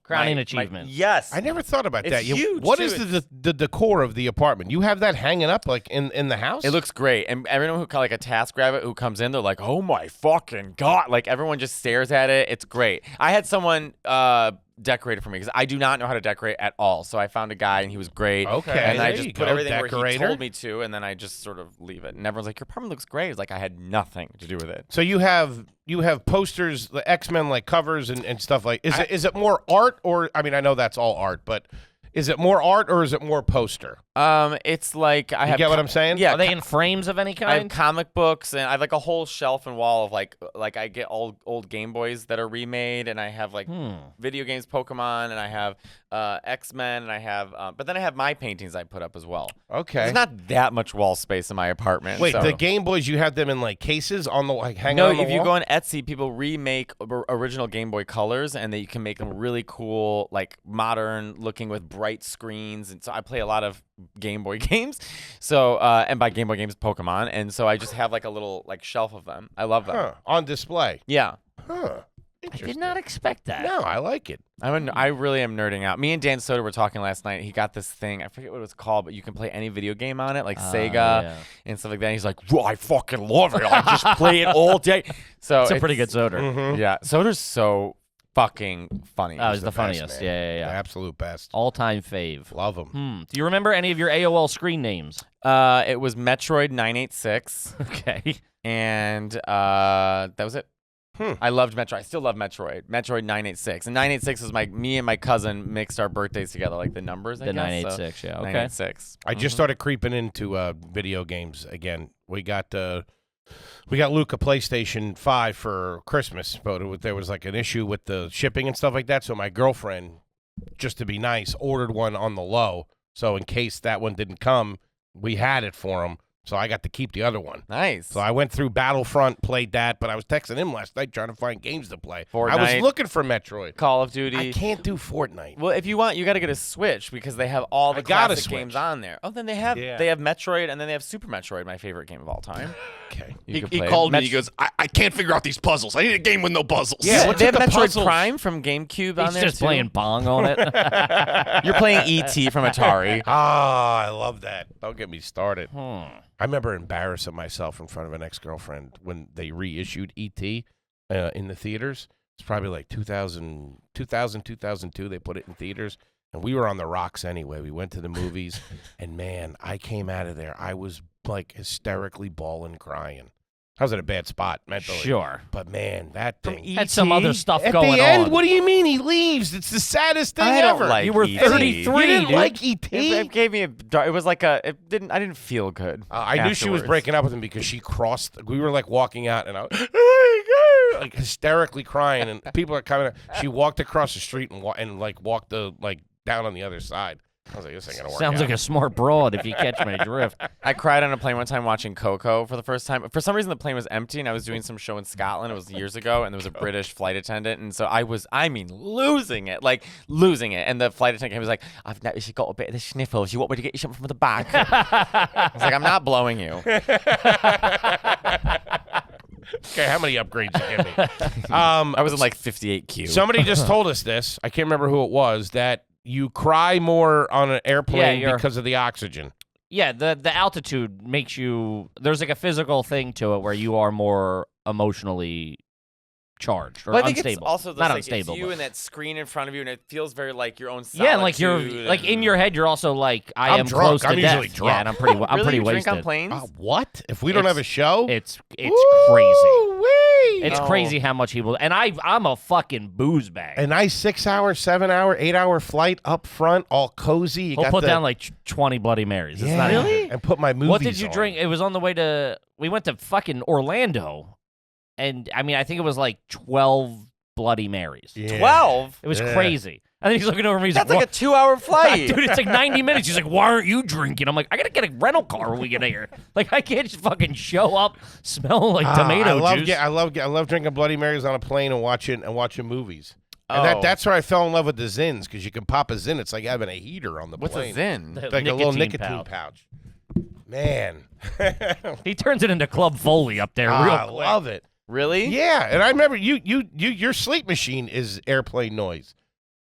Crowning my- achievement. Yes. I never thought about It's that. huge, What too. is the decor of the apartment? You have that hanging up like in the house? It looks great, and everyone who like a task rabbit who comes in, they're like, "Oh my fucking god!" Like everyone just stares at it. It's great. I had someone decorate it for me because I do not know how to decorate at all. So I found a guy, and he was great. Okay, and I there just you put go, everything where he decorator. told me to, and then I just sort of leave it. And everyone's like, "Your apartment looks great." It's like I had nothing to do with it. So you have posters, the X-Men like covers and stuff like. Is it more art or I mean I know that's all art, but is it more art or is it more poster? It's like I You have. get what I'm saying? Yeah. Are they in frames of any I have kind? comic books, and I have like a whole shelf and wall of like I get old Game Boys that are remade, and I have like video games, Pokemon, and I have X-Men, and I have but then I have my paintings I put up as well. Okay. There's not that much wall space in my apartment. Wait, so. the Game Boys you have them in like cases on the like hanging No, on the if you wall? go on Etsy, people remake original Game Boy colors, and you can make them really cool, like modern looking with bright screens. And so I play a lot of Game Boy games. So and by Game Boy games, Pokemon. And so I just have like a little like shelf of them. I love them. Huh, on display. Yeah. Huh. I did not expect that. No, I like it. I really am nerding out. Me and Dan Soder were talking last night. He got this thing. I forget what it was called, but you can play any video game on it, like Sega yeah. and stuff like that. And he's like, "Well, I fucking love it. I just play it all day." So It's a pretty good soda. Yeah, Soder's so fucking funny. Oh, he's the best, funniest. man. Yeah. The absolute best. All-time fave. Love them. Do you remember any of your AOL screen names? It was Metroid 986, Okay. and that was it. I loved Metroid. I still love Metroid. Metroid 986, and 986 was me and my cousin mixed our birthdays together, like the numbers. I The guess, 986, yeah. Okay. 986. I just started creeping into video games again. We got Luke a PlayStation 5 for Christmas, but there was like an issue with the shipping and stuff like that. So my girlfriend, just to be nice, ordered one on the low. So in case that one didn't come, we had it for him. So I got to keep the other one. Nice. So I went through Battlefront, played that, but I was texting him last night trying to find games to play. I was Fortnite. looking for Metroid. Call of Duty. I can't do Fortnite. Well, if you want, you got to get a Switch because they have all the I got a classic Switch. games on there. Oh, then they have Metroid, and then they have Super Metroid, my favorite game of all time. Okay. You could He play it. called me. He goes, I can't figure out these puzzles. I need a game with no puzzles. Yeah, Yeah, what's they have with the Metroid puzzles? Prime from GameCube on He's there just too. playing Bong on it. You're playing E.T. from Atari. Ah, I love that. Don't get me started. Hmm. I remember embarrassing myself in front of an ex-girlfriend when they reissued E.T. In the theaters. It's probably like 2002. They put it in theaters. And we were on the rocks anyway. We went to the movies. And, man, I came out of there. I was, like, hysterically bawling, crying. I was in a bad spot mentally. Sure. But man, that thing. Had some other stuff At going the end, on. what do you mean he leaves? It's the saddest thing I don't ever. like You were E.T. 33, You didn't dude. like E.T.? It gave me it was like I didn't feel good. I knew she was afterwards. breaking up with him because she crossed. We were like walking out, and I was oh my God, like hysterically crying, and people are coming. She walked across the street and walked down on the other side. I was like, this ain't gonna work. Sounds out. like a smart broad if you catch my drift. I cried on a plane one time watching Coco for the first time. For some reason, the plane was empty, and I was doing some show in Scotland. It was years ago, and there was a British flight attendant, and so I was, losing it. And the flight attendant was like, I've noticed you got a bit of the sniffles. You want me to get you something from the back? I was like, I'm not blowing you. Okay, how many upgrades you give me? I was in like 58Q. Somebody just told us this. I can't remember who it was. That you cry more on an airplane you're- because of the oxygen. Yeah, the altitude makes you. There's like a physical thing to it where you are more emotionally charged or But I think unstable. it's also not like unstable. It's you but- and that screen in front of you, and it feels very like your own. yeah, and like you're solitude like in and- your head, you're also like I I'm am drunk. close to I'm death. usually drunk. Yeah, and I'm pretty. I'm really? pretty You wasted. drink on planes? What? If we don't It's- have a show? It's crazy. Woo-wee. It's No. crazy how much he will. And I'm a fucking booze bag. A nice 6 hour, 7 hour, 8 hour flight up front, all cozy. You We'll got put the, down like 20 Bloody Marys. It's yeah, not even- and put my movies. What did you on. drink? It was on the way to. We went to fucking Orlando, and I mean, I think it was like 12 Bloody Marys. Yeah. 12. It was Yeah. crazy. And then he's looking over me. He's That's like, like a 2-hour flight. dude, it's like 90 minutes. He's like, why aren't you drinking? I'm like, I gotta get a rental car when we get here. Like, I can't just fucking show up smelling like tomato juice. I love drinking Bloody Marys on a plane and watching movies. And Oh. that's where I fell in love with the Zins, because you can pop a Zin. It's like having a heater on the What's plane. a Zin? The Like a little nicotine pouch. pouch. Man. He turns it into Club Foley up there real I quick. love it. Really? Yeah, and I remember your sleep machine is airplane noise.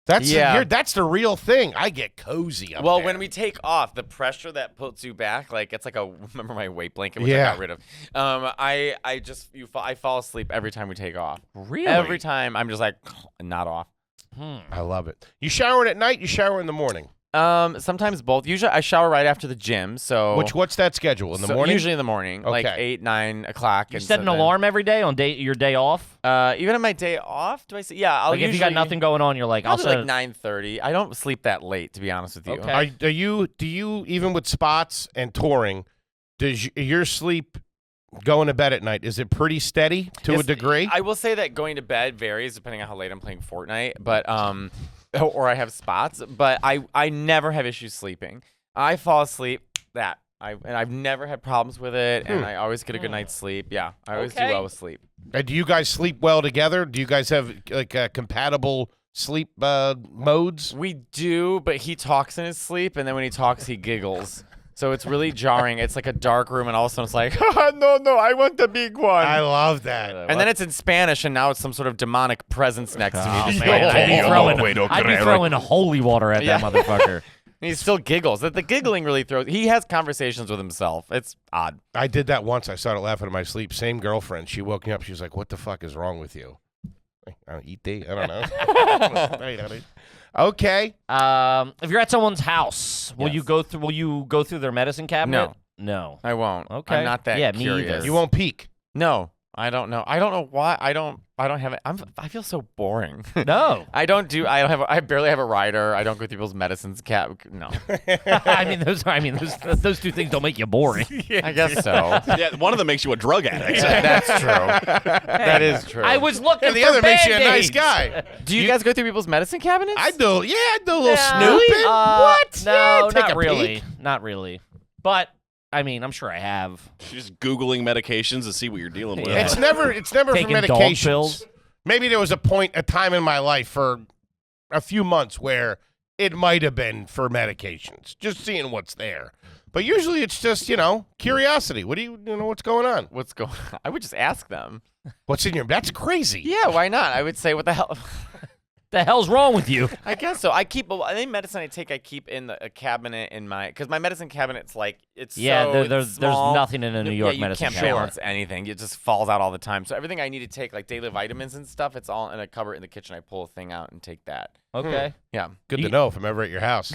That's Yeah. that's the real thing. I get cozy up Well, there. when we take off, the pressure that puts you back, like it's like a remember my weight blanket, which Yeah. I got rid of. I fall asleep every time we take off. Really? Every time I'm just like not off. I love it. You showering at night? You shower in the morning? Sometimes both. Usually I shower right after the gym. So What's that schedule in the so morning? Usually in the morning, like Okay. 8, 9 o'clock. You and set so an then- alarm every day on your day off? Even on my day off, do I say? Yeah, I'll Like, if usually. you got nothing going on, you're like, I'll Probably set like 9:30. I don't sleep that late, to be honest with you. Okay. Do you even with spots and touring? Does your sleep going to bed at night? Is it pretty steady to a It's- degree? I will say that going to bed varies depending on how late I'm playing Fortnite, but or I have spots, but I never have issues sleeping. I fall asleep and I've never had problems with it, and I always get a good night's sleep. Yeah, I always do Okay. well with sleep. And do you guys sleep well together? Do you guys have like compatible sleep modes? We do, but he talks in his sleep, and then when he talks, he giggles. So it's really jarring. It's like a dark room, and all of a sudden it's like, no, I want the big one. I love that. And then it's in Spanish, and now it's some sort of demonic presence next to me. Oh, Just man, like, I'd be throwing holy water at Yeah. that motherfucker. And he still giggles. The giggling really throws. He has conversations with himself. It's odd. I did that once. I started laughing in my sleep. Same girlfriend. She woke me up. She was like, "What the fuck is wrong with you?" I don't eat tea. I don't know. Hey, honey. Okay. If you're at someone's house, will Yes. you go through their medicine cabinet? No. No. I won't. Okay. I'm not that Yeah, me curious. either. You won't peek. No, I don't know. I don't know why. I don't have it. I feel so boring. No. I barely have a rider. I don't go through people's medicines No. I mean, those two things don't make you boring. I guess so. Yeah, one of them makes you a drug addict. That's true. That is true. I was looking And the for other makes you a nice Band-Aids. guy. Do you guys go through people's medicine cabinets? I do. Yeah, I do a little Yeah. snooping. What? No, Yeah, take not a really. peek. Not really. But I mean, I'm sure I have. You're just Googling medications to see what you're dealing with. Yeah. It's never for Taking dog medications. pills. Maybe there was a time in my life for a few months where it might have been for medications, just seeing what's there. But usually it's just, curiosity. What do you know what's going on? What's going on? I would just ask them. What's in your That's crazy. Yeah, why not? I would say, what the hell? The hell's wrong with you? I guess so. I think medicine I keep in a cabinet because my medicine cabinet's like, it's Yeah, so there's small. nothing in a New York you medicine can't cabinet. balance anything. It just falls out all the time. So everything I need to take, like daily vitamins and stuff, it's all in a cupboard in the kitchen. I pull a thing out and take that. Okay. Yeah. Good to know if I'm ever at your house.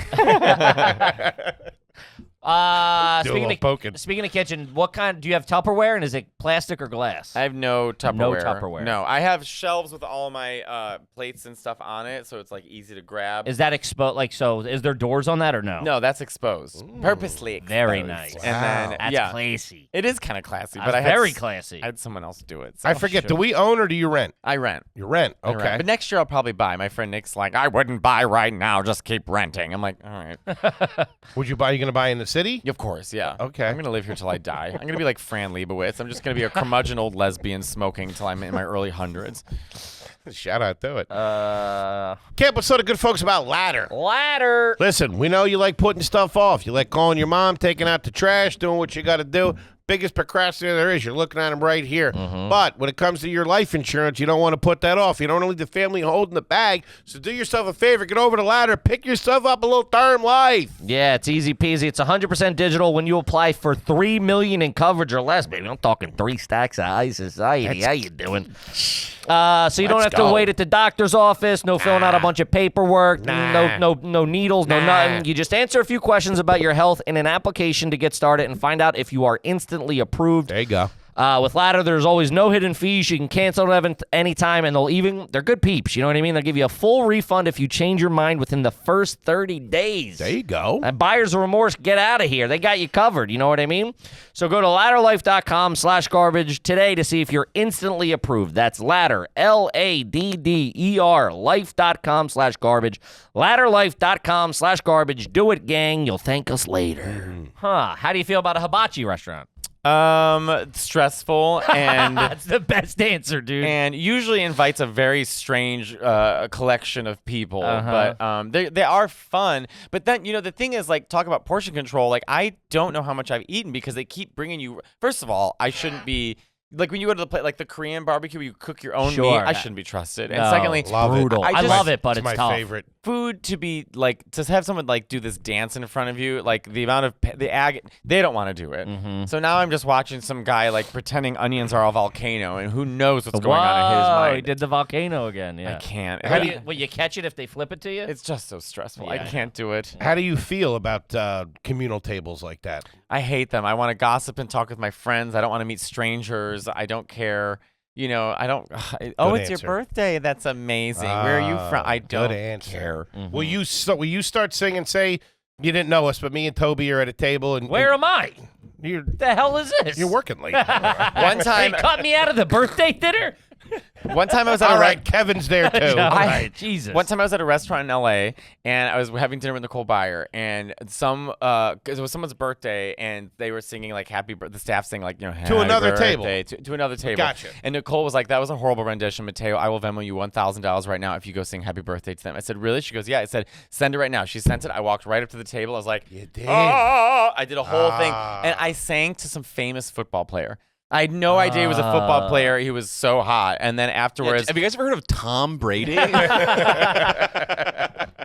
Speaking of kitchen, what kind do you have Tupperware, and is it plastic or glass? I have no Tupperware. No Tupperware. No, I have shelves with all my plates and stuff on it, so it's like easy to grab. Is that exposed? Like, so is there doors on that or no? No, that's exposed. Purposely exposed. Very nice. And then That's classy. it is kind of classy, That's but very classy. I had someone else do it. So I forget. Do we own or do you rent? I rent. You rent. I Okay. rent. But next year I'll probably buy. My friend Nick's like, I wouldn't buy right now. Just keep renting. I'm like, all right. Would you buy? You gonna buy in the city? Of course, yeah. Okay. I'm gonna live here till I die. I'm gonna be like Fran Lebowitz. I'm just gonna be a curmudgeon old lesbian smoking till I'm in my early hundreds. Shout out to it. Can't but so the good folks about Ladder. Ladder. Listen, we know you like putting stuff off. You like calling your mom, taking out the trash, doing what you got to do. Biggest procrastinator there is. You're looking at him right here. But when it comes to your life insurance, you don't want to put that off. You don't want to leave the family holding the bag. So do yourself a favor. Get over the Ladder. Pick yourself up a little term life. Yeah, it's easy peasy. It's 100% digital when you apply for $3 million in coverage or less, baby. I'm talking 3 stacks of high society. How you doing? So you don't have to wait at the doctor's office. No filling out a bunch of paperwork. No needles. No nothing. You just answer a few questions about your health in an application to get started and find out if you are instantly approved. There you go. With Ladder, there's always no hidden fees. You can cancel it anytime, and they're good peeps. You know what I mean? They'll give you a full refund if you change your mind within the first 30 days. There you go. And buyer's remorse, get out of here. They got you covered. You know what I mean? So go to ladderlife.com/garbage today to see if you're instantly approved. That's Ladder, LADDER, life.com/garbage. Ladderlife.com/garbage. Do it, gang. You'll thank us later. Huh. How do you feel about a hibachi restaurant? Stressful and That's the best answer, dude. and usually invites a very strange collection of people. But they are fun. But then the thing is, like, talk about portion control. Like, I don't know how much I've eaten because they keep bringing you. First of all, I shouldn't be. Like, when you go to the place, like the Korean barbecue where you cook your own meat, I shouldn't be trusted. And secondly, brutal. I love it, but it's my tough. favorite. Food to be like to have someone like do this dance in front of you, like the amount of they don't want to do it. So now I'm just watching some guy like pretending onions are a volcano, and who knows what's going on in his mind. He did the volcano again. Yeah, I can't. Will you catch it if they flip it to you? It's just so stressful. Yeah. I can't do it. How do you feel about communal tables like that? I hate them. I want to gossip and talk with my friends. I don't want to meet strangers. I don't care. I don't. Oh, it's your birthday. That's amazing. Where are you from? I don't care. Will you start singing? Say you didn't know us, but me and Toby are at a table, and where am I? The hell is this? You're working late. One time, they cut me out of the birthday dinner. One time I was at all right. Kevin's there too. Jesus. One time I was at a restaurant in L.A. and I was having dinner with Nicole Byer, and it was someone's birthday, and they were singing like the staff sang like happy to another birthday, table. to another table. Gotcha. And Nicole was like, that was a horrible rendition, Matteo. I will Venmo you $1,000 right now if you go sing happy birthday to them. I said, really? She goes, yeah. I said, send it right now. She sent it. I walked right up to the table. I was like, you did. Oh! I did a whole thing, and I sang to some famous football player. I had no idea he was a football player. He was so hot. And then afterwards... Have you guys ever heard of Tom Brady?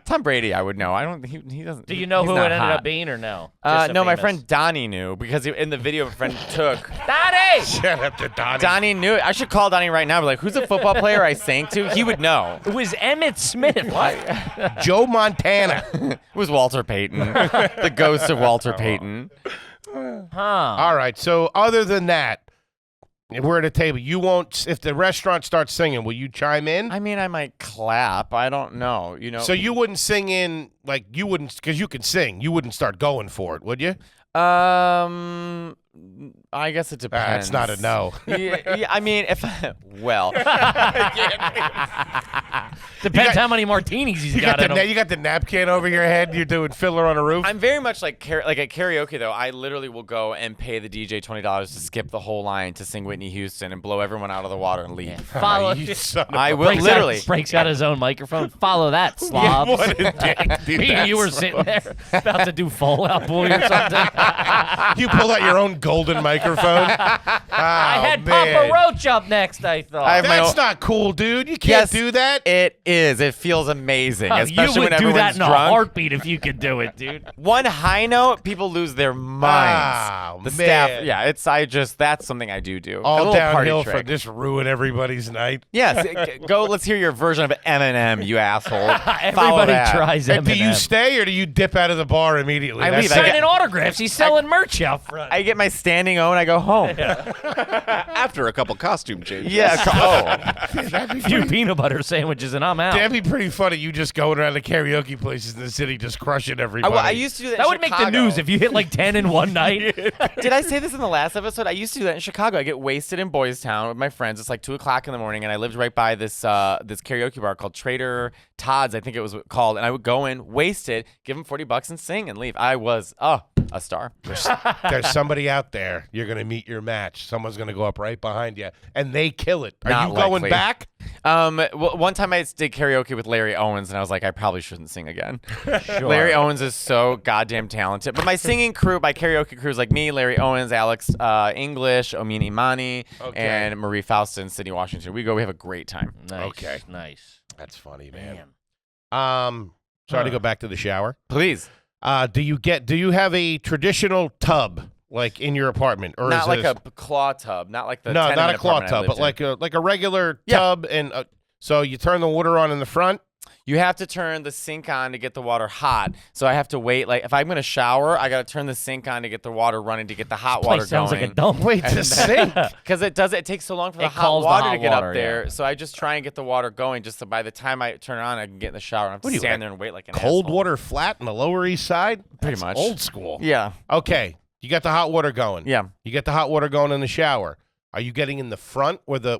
Tom Brady, I would know. I don't... He doesn't... Do you know who it ended up being or no? No, my friend Donnie knew because in the video a friend took... Donnie! Shut up to Donnie. Donnie knew it. I should call Donnie right now. Be like, who's the football player I sang to? He would know. It was Emmitt Smith. Joe Montana. It was Walter Payton. The ghost of Walter Payton. All right. So other than that, if we're at a table, you won't. If the restaurant starts singing, will you chime in? I mean, I might clap. I don't know. So you wouldn't sing in, like you wouldn't, because you can sing. You wouldn't start going for it, would you? I guess it depends. That's not a no. Yeah, I mean, well. Depends how many martinis he's got in him. You got the napkin over your head. You're doing Fiddler on a Roof. I'm very much like at karaoke, though. I literally will go and pay the DJ $20 to skip the whole line to sing Whitney Houston and blow everyone out of the water and leave. Yeah. Follow. I will literally. Breaks out his own microphone. Follow that, slobs. Yeah, what a dick. You were sitting there about to do Fallout Boy or something. You pulled out your own golden microphone. I had Papa Roach up next, I thought. I have my That's own- not cool, dude. You can't Yes, do that. It is. It feels amazing, Oh, especially you would when do everyone's that in a drunk. heartbeat if you could do it, dude. One high note, people lose their minds. Oh, the man. staff, yeah, that's something I do. A All little party downhill from trick. just ruin everybody's night. Yes, go. Let's hear your version of Eminem, you asshole. Follow Everybody that. tries And do you Eminem. stay or do you dip out of the bar immediately? I That's leave. it. Signing autographs. He's selling merch out front. I get my standing O and I go home. After a couple costume changes. Yeah. Oh. That'd be Few pretty- peanut butter sandwiches and I'm out. That'd be pretty funny. You just going around the karaoke places in the city, just crushing everybody. I used to do that. That in would make the Chicago. news if you hit like 10 in one night. Did I say this in the last episode? I used to do that in Chicago. I get wasted in Boys Town with my friends. It's like 2:00 in the morning, and I lived right by this this karaoke bar called Trader Todd's, I think it was called. And I would go in, wasted, give them $40 and sing and leave. I was a star. There's somebody out there. You're going to meet your match. Someone's going to go up right behind you, and they kill it. Are Not you going likely. back? One time I did karaoke with Larry Owens, and I was like, I probably shouldn't sing again. Sure. Larry Owens is so goddamn talented. But my singing crew, my karaoke crew is like me, Larry Owens, Alex English, Omin Imani, Okay. and Marie Fausta in Sydney, Washington. We have a great time. Nice. Okay. Nice. That's funny, man. Damn. Sorry to go back to the shower. Please. Do you have a traditional tub like in your apartment, or Not is like it a claw tub, not like the no, not a tenement claw apartment I tub, but lived in. like a regular Yeah. tub, and so you turn the water on in the front. You have to turn the sink on to get the water hot. So I have to wait. Like if I'm gonna shower, I gotta turn the sink on to get the water running to get the hot water Place sounds going. like a dump. Wait, the sink. Because it takes so long for the It hot calls the water hot to get water, up there. yeah. So I just try and get the water going. Just so by the time I turn it on, I can get in the shower. I have What to do you stand like, there and wait like an Cold asshole. water flat in the Lower East Side. Pretty That's much. old school. Yeah. Okay, you got the hot water going. Yeah. You get the hot water going in the shower. Are you getting in the front where the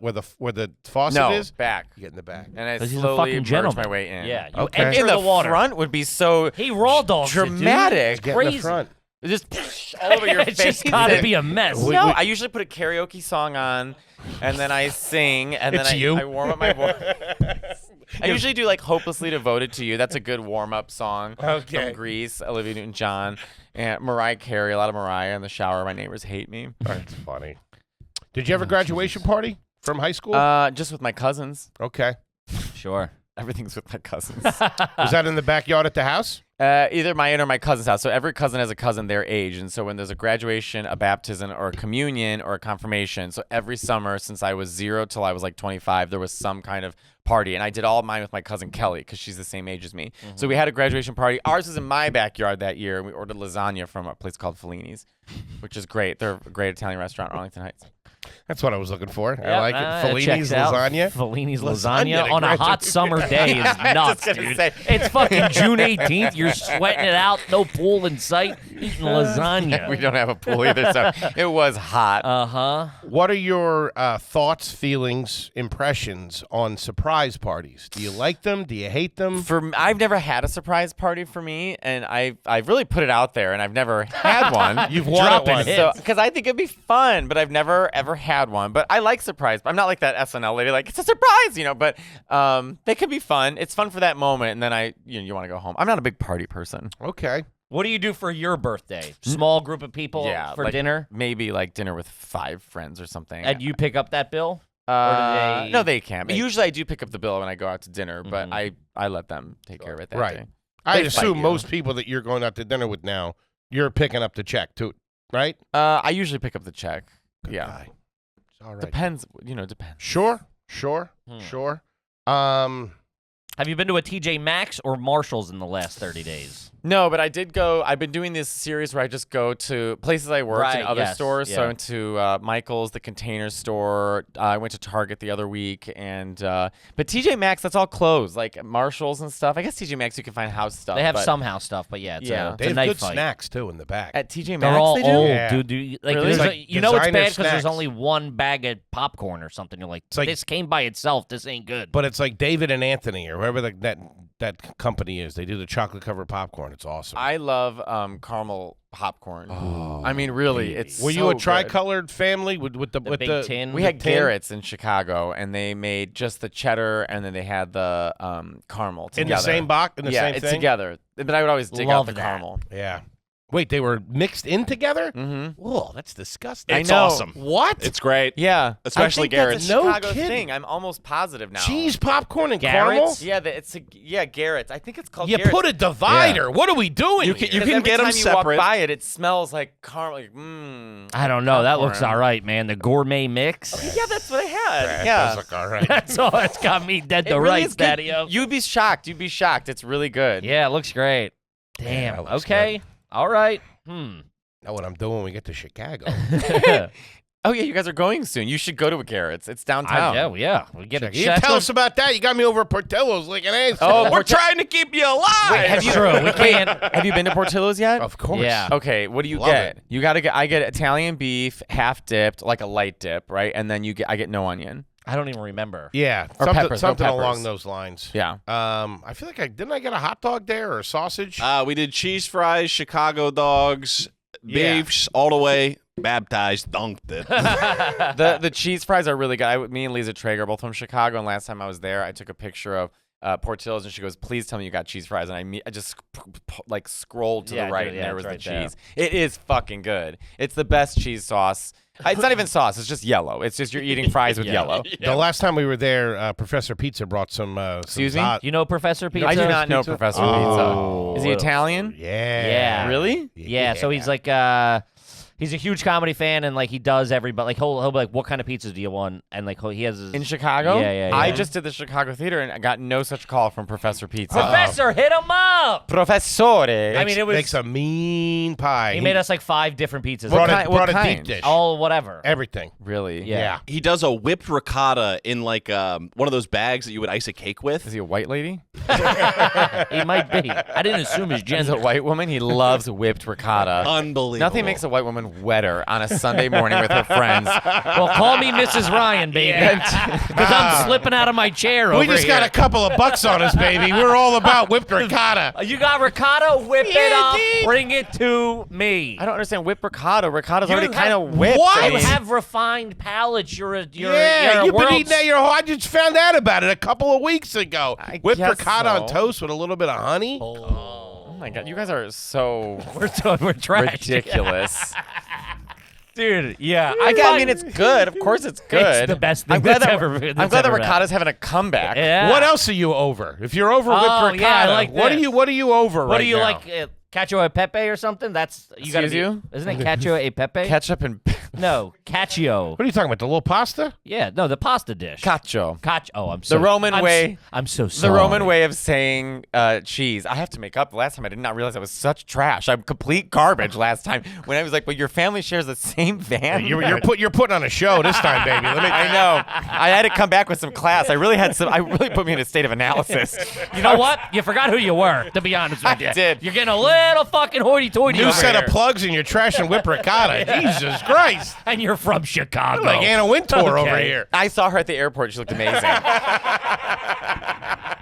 faucet No, is? back. You get in the back. And I 'Cause he's a slowly fucking merge gentleman. my way in. Yeah. You Okay. enter In the water. front would be so He raw dogs it, dude. dramatic. It's Get crazy. in the front. just all over your It's face. just gotta be a mess. No, I usually put a karaoke song on, and then I sing, and then It's you? I warm up my voice. I usually do like "Hopelessly Devoted to You." That's a good warm-up song. Okay. From Grease, Olivia Newton-John, and Mariah Carey. A lot of Mariah in the shower. My neighbors hate me. That's funny. Did you have a graduation party from high school? Just with my cousins. Okay. Sure. Everything's with my cousins. Was that in the backyard at the house? Either my aunt or my cousin's house. So every cousin has a cousin their age. And so when there's a graduation, a baptism, or a communion, or a confirmation, so every summer since I was 0 till I was like 25, there was some kind of party. And I did all of mine with my cousin Kelly because she's the same age as me. So we had a graduation party. Ours was in my backyard that year. And we ordered lasagna from a place called Fellini's, which is great. They're a great Italian restaurant in Arlington Heights. That's what I was looking for. I like it. Fellini's checks out. lasagna. Fellini's Lasagna lasagna at on a hot graduation. summer day is nuts, gonna dude. say. It's fucking June 18th. You're sweating it out. No pool in sight. Eating lasagna. We don't have a pool either, so it was hot. Uh-huh. What are your thoughts, feelings, impressions on surprise parties? Do you like them? Do you hate them? I've never had a surprise party for me, and I've really put it out there, and I've never had one. You've wanted one. hits. So, because I think it'd be fun, but I've never ever had one. But I like surprise. I'm not like that SNL lady, like it's a surprise, you know. But they could be fun. It's fun for that moment, and then you want to go home. I'm not a big party person. Okay. What do you do for your birthday? Small group of people for like, dinner? Maybe like dinner with 5 friends or something. And you pick up that bill? Or do they no, they can't. make- Usually I do pick up the bill when I go out to dinner, but I let them take care of it that Right. day. I They fight assume you. most people that you're going out to dinner with now, you're picking up the check too, right? I usually pick up the check. Yeah. Guy. It's all right. Depends. Depends. Sure. Have you been to a TJ Maxx or Marshall's in the last 30 days? No, but I did go. I've been doing this series where I just go to places I worked Right, and other yes, stores. So yeah. I went to Michael's, the Container Store. I went to Target the other week, and but TJ Maxx, that's all closed. Like Marshalls and stuff. I guess TJ Maxx you can find house stuff. They have but some house stuff, but yeah, it's Yeah. a They have knife good fight. snacks too in the back. at TJ Maxx. They're all they do? old, Yeah. dude. Like, Really? there's It's a- like you know it's designer bad because there's snacks. only one bag of popcorn or something. You're like, like- this came by itself. This ain't good. But it's like David and Anthony or whoever that company is. They do the chocolate covered popcorn. It's awesome. I love caramel popcorn. I mean, really, it's. Were you so a good. tricolored family with the the with big the tin. We the had tin? Garrett's in Chicago, and they made just the cheddar, and then they had the caramel in together. the same box in the yeah, same it's thing? together. But I would always dig Love out the that. caramel. Yeah. Wait, they were mixed in together? Mm-hmm. Whoa, that's disgusting. It's I know. awesome. What? It's great. Yeah, Especially I think that's Garrett's. a No Chicago kidding. thing. I'm almost positive now. Cheese, popcorn, and Garrett's? caramel? Yeah, Garrett's. I think it's called. You Garrett's. put a divider. What are we doing? You can- here? you 'Cause every get 'em time you separate. walk by it, it smells like caramel. Like, I don't know. That looks popcorn. all right, man. The gourmet mix. Yeah, that's what I had. That yeah. does look all right. That's all that's got me dead It to really rights, is good. Daddy-o. You'd be shocked. You'd be shocked. It's really good. Yeah, it looks great. Damn. that looks Okay. All right. Know what I'm doing when we get to Chicago. Oh yeah, you guys are going soon. You should go to a Garrett's. It's downtown. Yeah. We get it. You tell us about that. You got me over at Portillo's like an ass. Oh, We're trying to keep you alive. Wait, have you True. We can't. have you been to Portillo's yet? Of course. Yeah. Okay, what do you Love get? it. You gotta get. I get Italian beef, half dipped, like a light dip, right? And then I get no onion. I don't even remember. Yeah. Or something peppers, no something peppers. along those lines. Yeah. I feel like didn't I get a hot dog there or a sausage? We did cheese fries, Chicago dogs, Yeah. beefs, all the way. Baptized, dunked it. The cheese fries are really good. Me and Lisa Traeger, both from Chicago, and last time I was there, I took a picture of Portillo's, and she goes, "Please tell me you got cheese fries." And I just like scrolled to Yeah, the right, dude, and there it's was the right there. cheese. It is fucking good. It's the best cheese sauce. It's not even sauce. It's just yellow. It's just you're eating fries with yellow. The last time we were there, Professor Pizza brought some. Excuse me? You know Professor Pizza? I do not know Pizza? Professor Oh. Pizza. Is he Italian? Yeah. Yeah. Really? Yeah. So he's like, he's a huge comedy fan, and like he does everybody. Like he'll be like, "What kind of pizzas do you want?" And like he has his In Chicago? Yeah. I just did the Chicago Theater, and I got no such call from Professor Pizza. Professor, hit him up. Professore. I mean, it was. Makes a mean pie. He made us like 5 different pizzas. What brought, kind- a, what brought a kind? deep dish. All whatever. Everything. Really? Yeah. He does a whipped ricotta in like one of those bags that you would ice a cake with. Is he a white lady? He might be. I didn't assume his As gender. a white woman, he loves whipped ricotta. Unbelievable. Nothing makes a white woman wetter on a Sunday morning with her friends. Well, call me Mrs. Ryan, baby. Because I'm slipping out of my chair over We just got here. a couple of bucks on us, baby. We're all about whipped ricotta. You got ricotta? Whip it Yeah, up. dude. Bring it to me. I don't understand whipped ricotta. Ricotta's You already have- kind of whipped. What? I You mean, have refined palates. You're a Yeah, you've been world's- eating that your whole. I just found out about it a couple of weeks ago. I Whipped guess ricotta on so. toast with a little bit of honey. oh my god, you guys are so We're trash. ridiculous. Dude, yeah. I mean, it's good. Of course, it's good. the best thing I'm glad that's that, ever- I'm that's glad that ever ricotta's having a comeback. Yeah. What else are you over? If you're over whipped Oh, ricotta, yeah, I like what this. are you over right What do you now? like? Cacio e pepe or something? That's you got to Excuse you? Isn't it cacio e pepe? Ketchup and No, cacio. What are you talking about? The little pasta? Yeah, no, the pasta dish. cacio. Oh, I'm so Roman way- I'm so The sorry. Roman way of saying cheese. I have to make up. Last time I did not realize I was such trash. I'm complete garbage last time when I was like, "But your family shares the same van." You're putting on a show this time, baby. Let me. I know. I had to come back with some class. I really put me in a state of analysis. You know what? You forgot who you were. To be honest with you, I did. You're getting a little fucking hoity-toity New over set here. of plugs and you're trashing whipped ricotta. Jesus Christ! and you're from Chicago. Like Anna Wintour over Okay. here. I saw her at the airport. She looked amazing.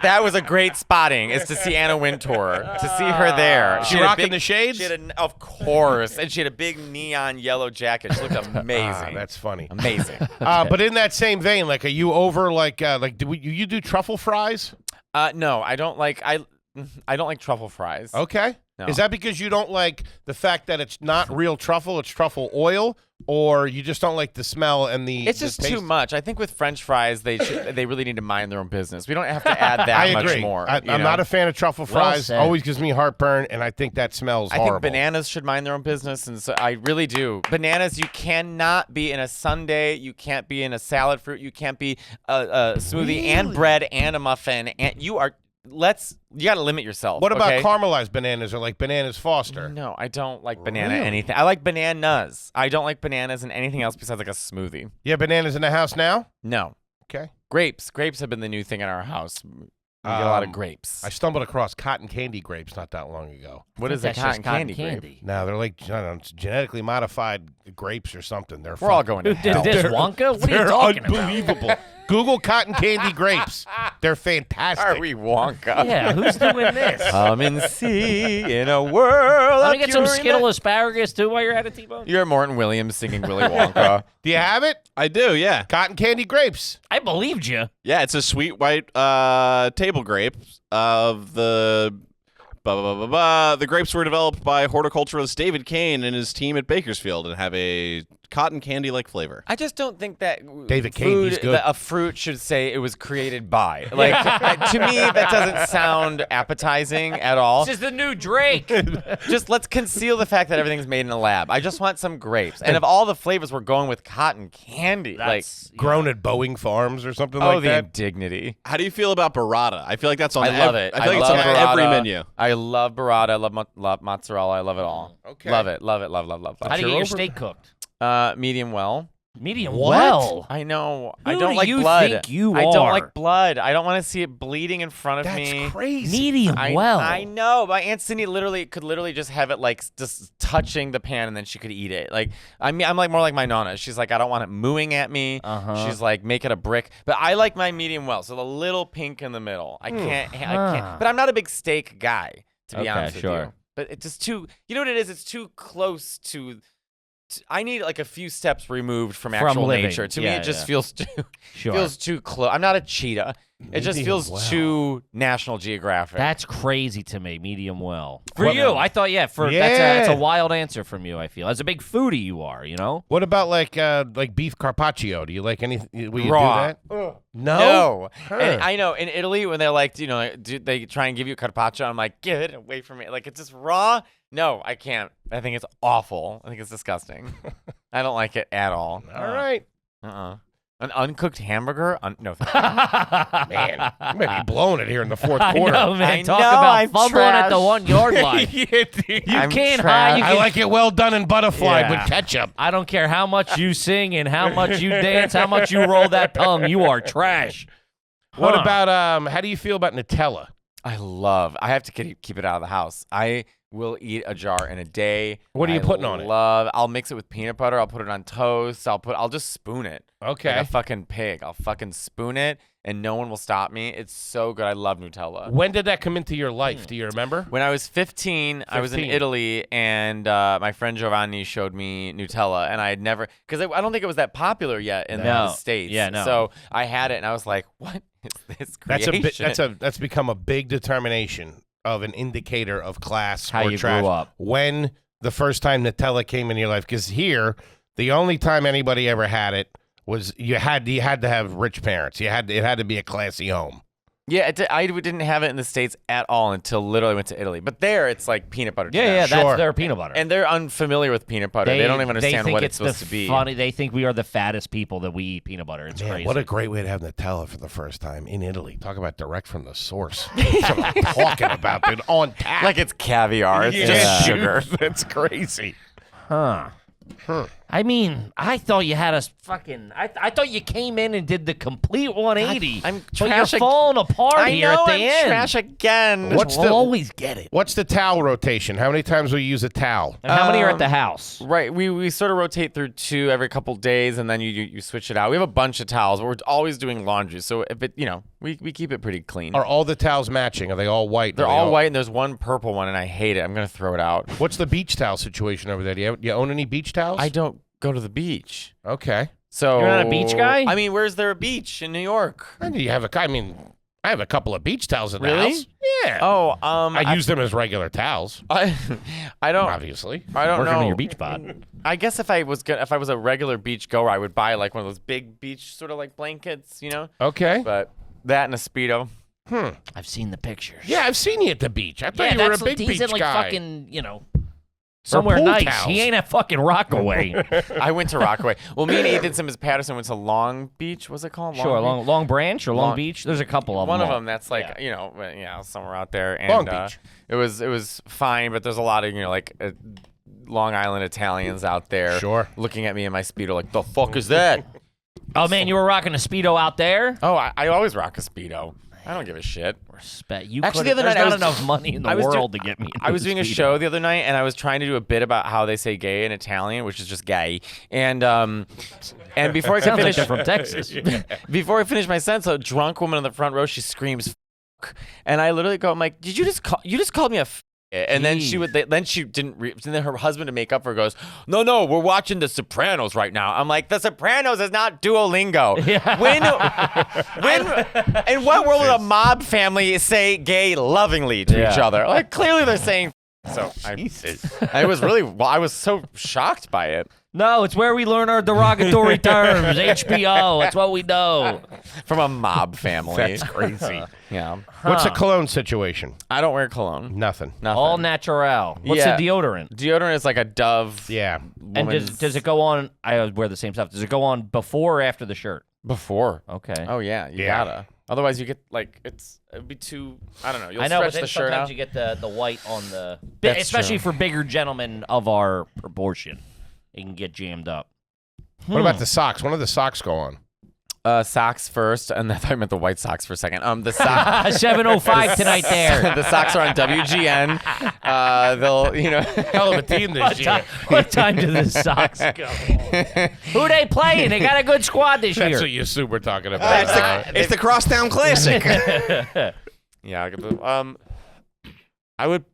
That was a great spotting, is to see Anna Wintour, to see her there. She had a rocking big- the shades? She had of course, and she had a big neon yellow jacket. She looked amazing. That's funny. amazing. But in that same vein, like, are you over do you do truffle fries? No, I don't like truffle fries. Okay. No. Is that because you don't like the fact that it's not real truffle, it's truffle oil, or you just don't like the smell and the It's just the too taste? much. I think with French fries, they really need to mind their own business. We don't have to add that I much agree. more. I'm you know? not a fan of truffle fries. said. Always gives me heartburn, and I think that smells I horrible. think bananas should mind their own business, and so I really do. Bananas, you cannot be in a sundae. You can't be in a salad fruit. You can't be a smoothie and bread and a muffin. And you got to limit yourself. What about okay? caramelized bananas or like bananas Foster? No, I don't like banana Really? anything. I like bananas. I don't like bananas and anything else besides like a smoothie. You have bananas in the house now? No. Okay. Grapes. Grapes have been the new thing in our house. We get a lot of grapes. I stumbled across cotton candy grapes not that long ago. What is a That's just cotton candy grape? Now they're like, I don't know, it's genetically modified grapes or something. They're We're all going to Who did hell. this, Wonka? What are you They're talking about? unbelievable. Google cotton candy grapes. They're fantastic. Are we Wonka? Yeah, who's doing this? Come and see in a world. Let of me get some pure Skittle asparagus too while you're at it, T-Bone. You're Morton Williams singing Willy Wonka. Do you have it? I do, yeah. Cotton candy grapes. I believed you. Yeah, it's a sweet white table grape of the The grapes were developed by horticulturalist David Kane and his team at Bakersfield and have a cotton candy-like flavor. I just don't think that David Kane, food, he's good. that a fruit should say it was created by. Like, to me, that doesn't sound appetizing at all. This is the new Drake. Just let's conceal the fact that everything's made in a lab. I just want some grapes. And of all the flavors, we're going with cotton candy. That's, Grown at Boeing Farms or something Oh, like the that. indignity. How do you feel about burrata? I feel like that's on I love it. I feel like love it's on every burrata. menu. I love burrata. I love mozzarella. I love it all. Okay. Love it. Love. How do you get your steak cooked? Medium well. Medium What? well. I know. I Who don't do like you blood. think you I don't are? like blood. I don't want to see it bleeding in front of That's me. crazy. Medium I well. know. My Aunt Cindy could literally just have it like just touching the pan and then she could eat it. Like I'm like more like my nonna. She's like, I don't want it mooing at me. She's like, make it a brick. But I like my medium well. So the little pink in the middle. I can't. But I'm not a big steak guy, to be honest with you. But it's just too. You know what it is? It's too close to. I need like a few steps removed from actual living. nature. To me, Yeah, it just yeah. feels too feels too close. I'm not a cheetah. It just Medium feels well. too National Geographic. That's crazy to me. Medium well. For What- you, I thought that's Yeah. a wild answer from you. I feel as a big foodie you are. You know. What about like beef carpaccio? Do you like anything? Will you Raw. do that? No. No. Huh. And I know in Italy when they're like, they try and give you carpaccio, I'm like, give it away from me. Like it's just raw. No, I can't. I think it's awful. I think it's disgusting. I don't like it at all. All right. An uncooked hamburger? No, thank you. Man, you might be blowing it here in the fourth I quarter. know, man. I Talk know, about I'm fumbling at the trash. 1 yard line. You I'm can't trash. hide. You I can- like it well done and butterfly Yeah. with ketchup. I don't care how much you sing and how much you dance, how much you roll that tongue. You are trash. What Huh. about how do you feel about Nutella? I have to keep it out of the house. I will eat a jar in a day. What are you putting on it? I'll mix it with peanut butter. I'll put it on toast. I'll just spoon it. Okay. Like a fucking pig. I'll fucking spoon it and no one will stop me. It's so good. I love Nutella. When did that come into your life? Do you remember? When I was 15, I was in 15. Italy, and my friend Giovanni showed me Nutella, and I had never, because I don't think it was that popular yet in the States. Yeah, no. So I had it, and I was like, what is this creation? That's become a big determination of an indicator of class How or you trash. grew up. When the first time Nutella came in your life, because here the only time anybody ever had it was you had to have rich parents. It had to be a classy home. Yeah, I didn't have it in the States at all until literally went to Italy. But there, it's like peanut butter. to Yeah, them. yeah, Sure. that's their peanut butter. And they're unfamiliar with peanut butter. They don't even understand think what it's supposed the to be. Funny, they think we are the fattest people that we eat peanut butter. It's Man, crazy. what a great way to have Nutella for the first time in Italy. Talk about direct from the source. That's what I'm talking about, dude. On tap. Like it's caviar. It's just sugar. That's crazy. Huh. I mean, I thought you had a fucking. I thought you came in and did the complete 180. I'm but trash you're falling apart I here know at the I'm end. trash again. What's we'll the- always get it. What's the towel rotation? How many times will you use a towel? And how many are at the house? Right, we sort of rotate through 2 every couple days, and then you switch it out. We have a bunch of towels, but we're always doing laundry, so if it we keep it pretty clean. Are all the towels matching? Are they all white? They're Are they all white, and there's one purple one, and I hate it. I'm gonna throw it out. What's the beach towel situation over there? Do you own any beach towels? I don't go to the beach, Okay. so You're not a beach guy? I mean, where's there a beach in New York? And you have I have a couple of beach towels in the Really? house. Yeah. Oh, I use them as regular towels, I don't. obviously. I don't Working know. on your beach bod. I guess if I was a regular beach goer, I would buy like one of those big beach sort of like blankets, Okay. But that and a Speedo. I've seen the pictures. Yeah, I've seen you at the beach. I thought Yeah, you were a that's big he's beach in like guy. fucking, somewhere pool nice. towels. He ain't at fucking Rockaway. I went to Rockaway. Well, me and Ethan Simmons Patterson went to Long Beach. What's it called? Sure, Beach? Long Branch or Long Long- Beach. There's a couple of One them. of them that's like somewhere out there. And, Long Beach. It was fine, but there's a lot of Long Island Italians out there. Sure. Looking at me in my Speedo like, the fuck is that? Oh man, you were rocking a Speedo out there. Oh, I always rock a Speedo. I don't give a shit. Respect. You Actually, could've- the other there's night not I was- enough money in the I was world to get me. I was doing a show the other night, and I was trying to do a bit about how they say gay in Italian, which is just gay. And before I could Sounds like finish, they're from Texas. before I finish my sentence, a drunk woman in the front row, she screams, "F-," and I literally go, I'm like, you just called me a f-? And then she would. Then she didn't. And then her husband, to make up for, goes, "No, we're watching The Sopranos right now." I'm like, The Sopranos is not Duolingo. Yeah. When in what world would a mob family say gay lovingly to each other? Like clearly they're saying. So I was so shocked by it. No, it's where we learn our derogatory terms. HBO. It's what we know. From a mob family. That's crazy. Yeah. What's the cologne situation? I don't wear cologne. Nothing. All natural. What's the deodorant? Deodorant is like a Dove. Yeah. And does it go on? I wear the same stuff. Does it go on before or after the shirt? Before. Okay. Oh yeah, you gotta. Otherwise, you get like it'd be too. I don't know. You'll I know, stretch but the shirt sometimes out. you get the white on the, That's especially true. for bigger gentlemen of our proportion. It can get jammed up. What about the socks? When do the socks go on? Socks first, and I thought I meant the White Sox for a second. The socks. 7:05 tonight there. The Sox are on WGN. They'll, Hell of a team this year. What time do the Sox go? Who they playing? They got a good squad this That's year. what you're super talking about. It's the Crosstown Classic. Yeah. I would.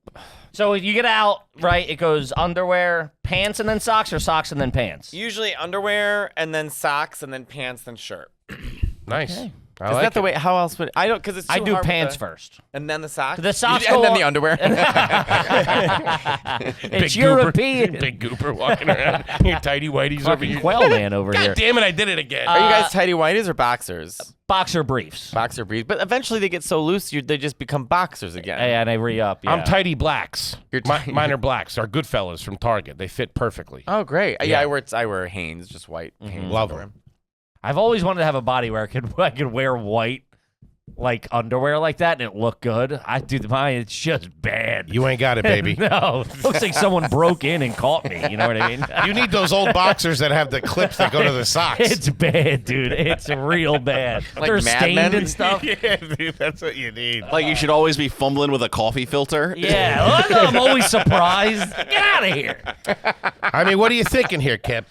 So you get out, right? It goes underwear, pants, and then socks, or socks and then pants? Usually underwear, and then socks, and then pants, then shirt. Nice. Okay. I Is like that the it. way? How else would I don't? Because it's. I too do hard with pants the- first. and then the socks. The socks and go then on- the underwear. It's Big European. Gooper, big gooper walking around. Your tidy whities over Fucking here. quail man over God here. damn it, I did it again. Are you guys tidy whities or boxers? Boxer briefs. Boxer briefs, but eventually they get so loose, they just become boxers again. And I re-up, yeah. I'm tidy blacks. You're Mine are blacks. They're Goodfellas from Target. They fit perfectly. Oh, great! Yeah. Yeah, I wear Hanes, just white. Hanes Love underwear. them. I've always wanted to have a body where I could wear white, like underwear like that, and it looked good. I do mine. It's just bad. You ain't got it, baby. No, looks like someone broke in and caught me. You know what I mean? You need those old boxers that have the clips that go to the socks. It's bad, dude. It's real bad. Like They're Mad stained Men? and stuff. Yeah, dude, that's what you need. Like you should always be fumbling with a coffee filter. Yeah, I'm always surprised. Get out of here. I mean, what are you thinking here, Kip?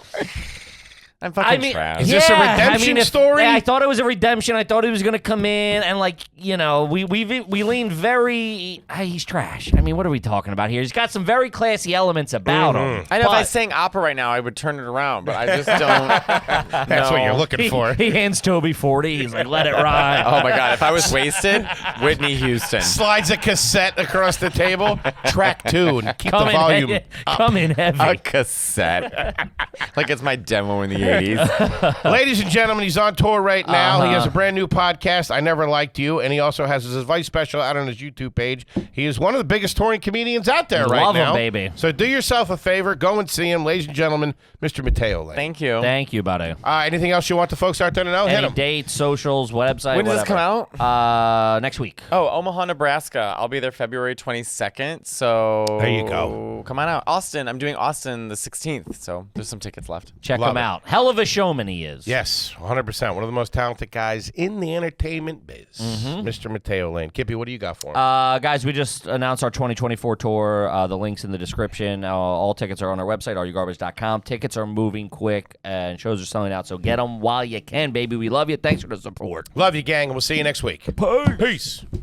I'm fucking I mean, trash. Is this a redemption story? Yeah, I thought it was a redemption. I thought he was going to come in and, like, you know, we leaned very. He's trash. I mean, what are we talking about here? He's got some very classy elements about him. I know if I but sang opera right now, I would turn it around, but I just don't. That's what you're looking for. He hands Toby 40. He's like, let it ride. Oh my god! If I was wasted, Whitney Houston. Slides a cassette across the table. Track 2 and keep the volume up. Come in heavy. A cassette, like it's my demo in the '80s. Ladies and gentlemen, he's on tour right now. He has a brand new podcast, I Never Liked You, and he also has his advice special out on his YouTube page. He is one of the biggest touring comedians out there right Love him, now. baby. So do yourself a favor, go and see him, ladies and gentlemen, Mr. Matteo Lane. Thank you. Thank you, buddy. Anything else you want the folks out there to know? Hit Any him. dates, socials, website, When does this whatever. come out? Next week. Oh, Omaha, Nebraska. I'll be there February 22nd. So There you go. Come on out. Austin. I'm doing Austin the 16th. So there's some tickets left. Check Love him it. out. Hell of a showman he is. Yes, 100%. One of the most talented guys in the entertainment biz. Mr. Matteo Lane. Kippy, what do you got for him? Guys, we just announced our 2024 tour. The link's in the description. All tickets are on our website, areyougarbage.com. Tickets are moving quick, and shows are selling out, so get them while you can, baby. We love you. Thanks for the support. Love you, gang, and we'll see you next week. Peace.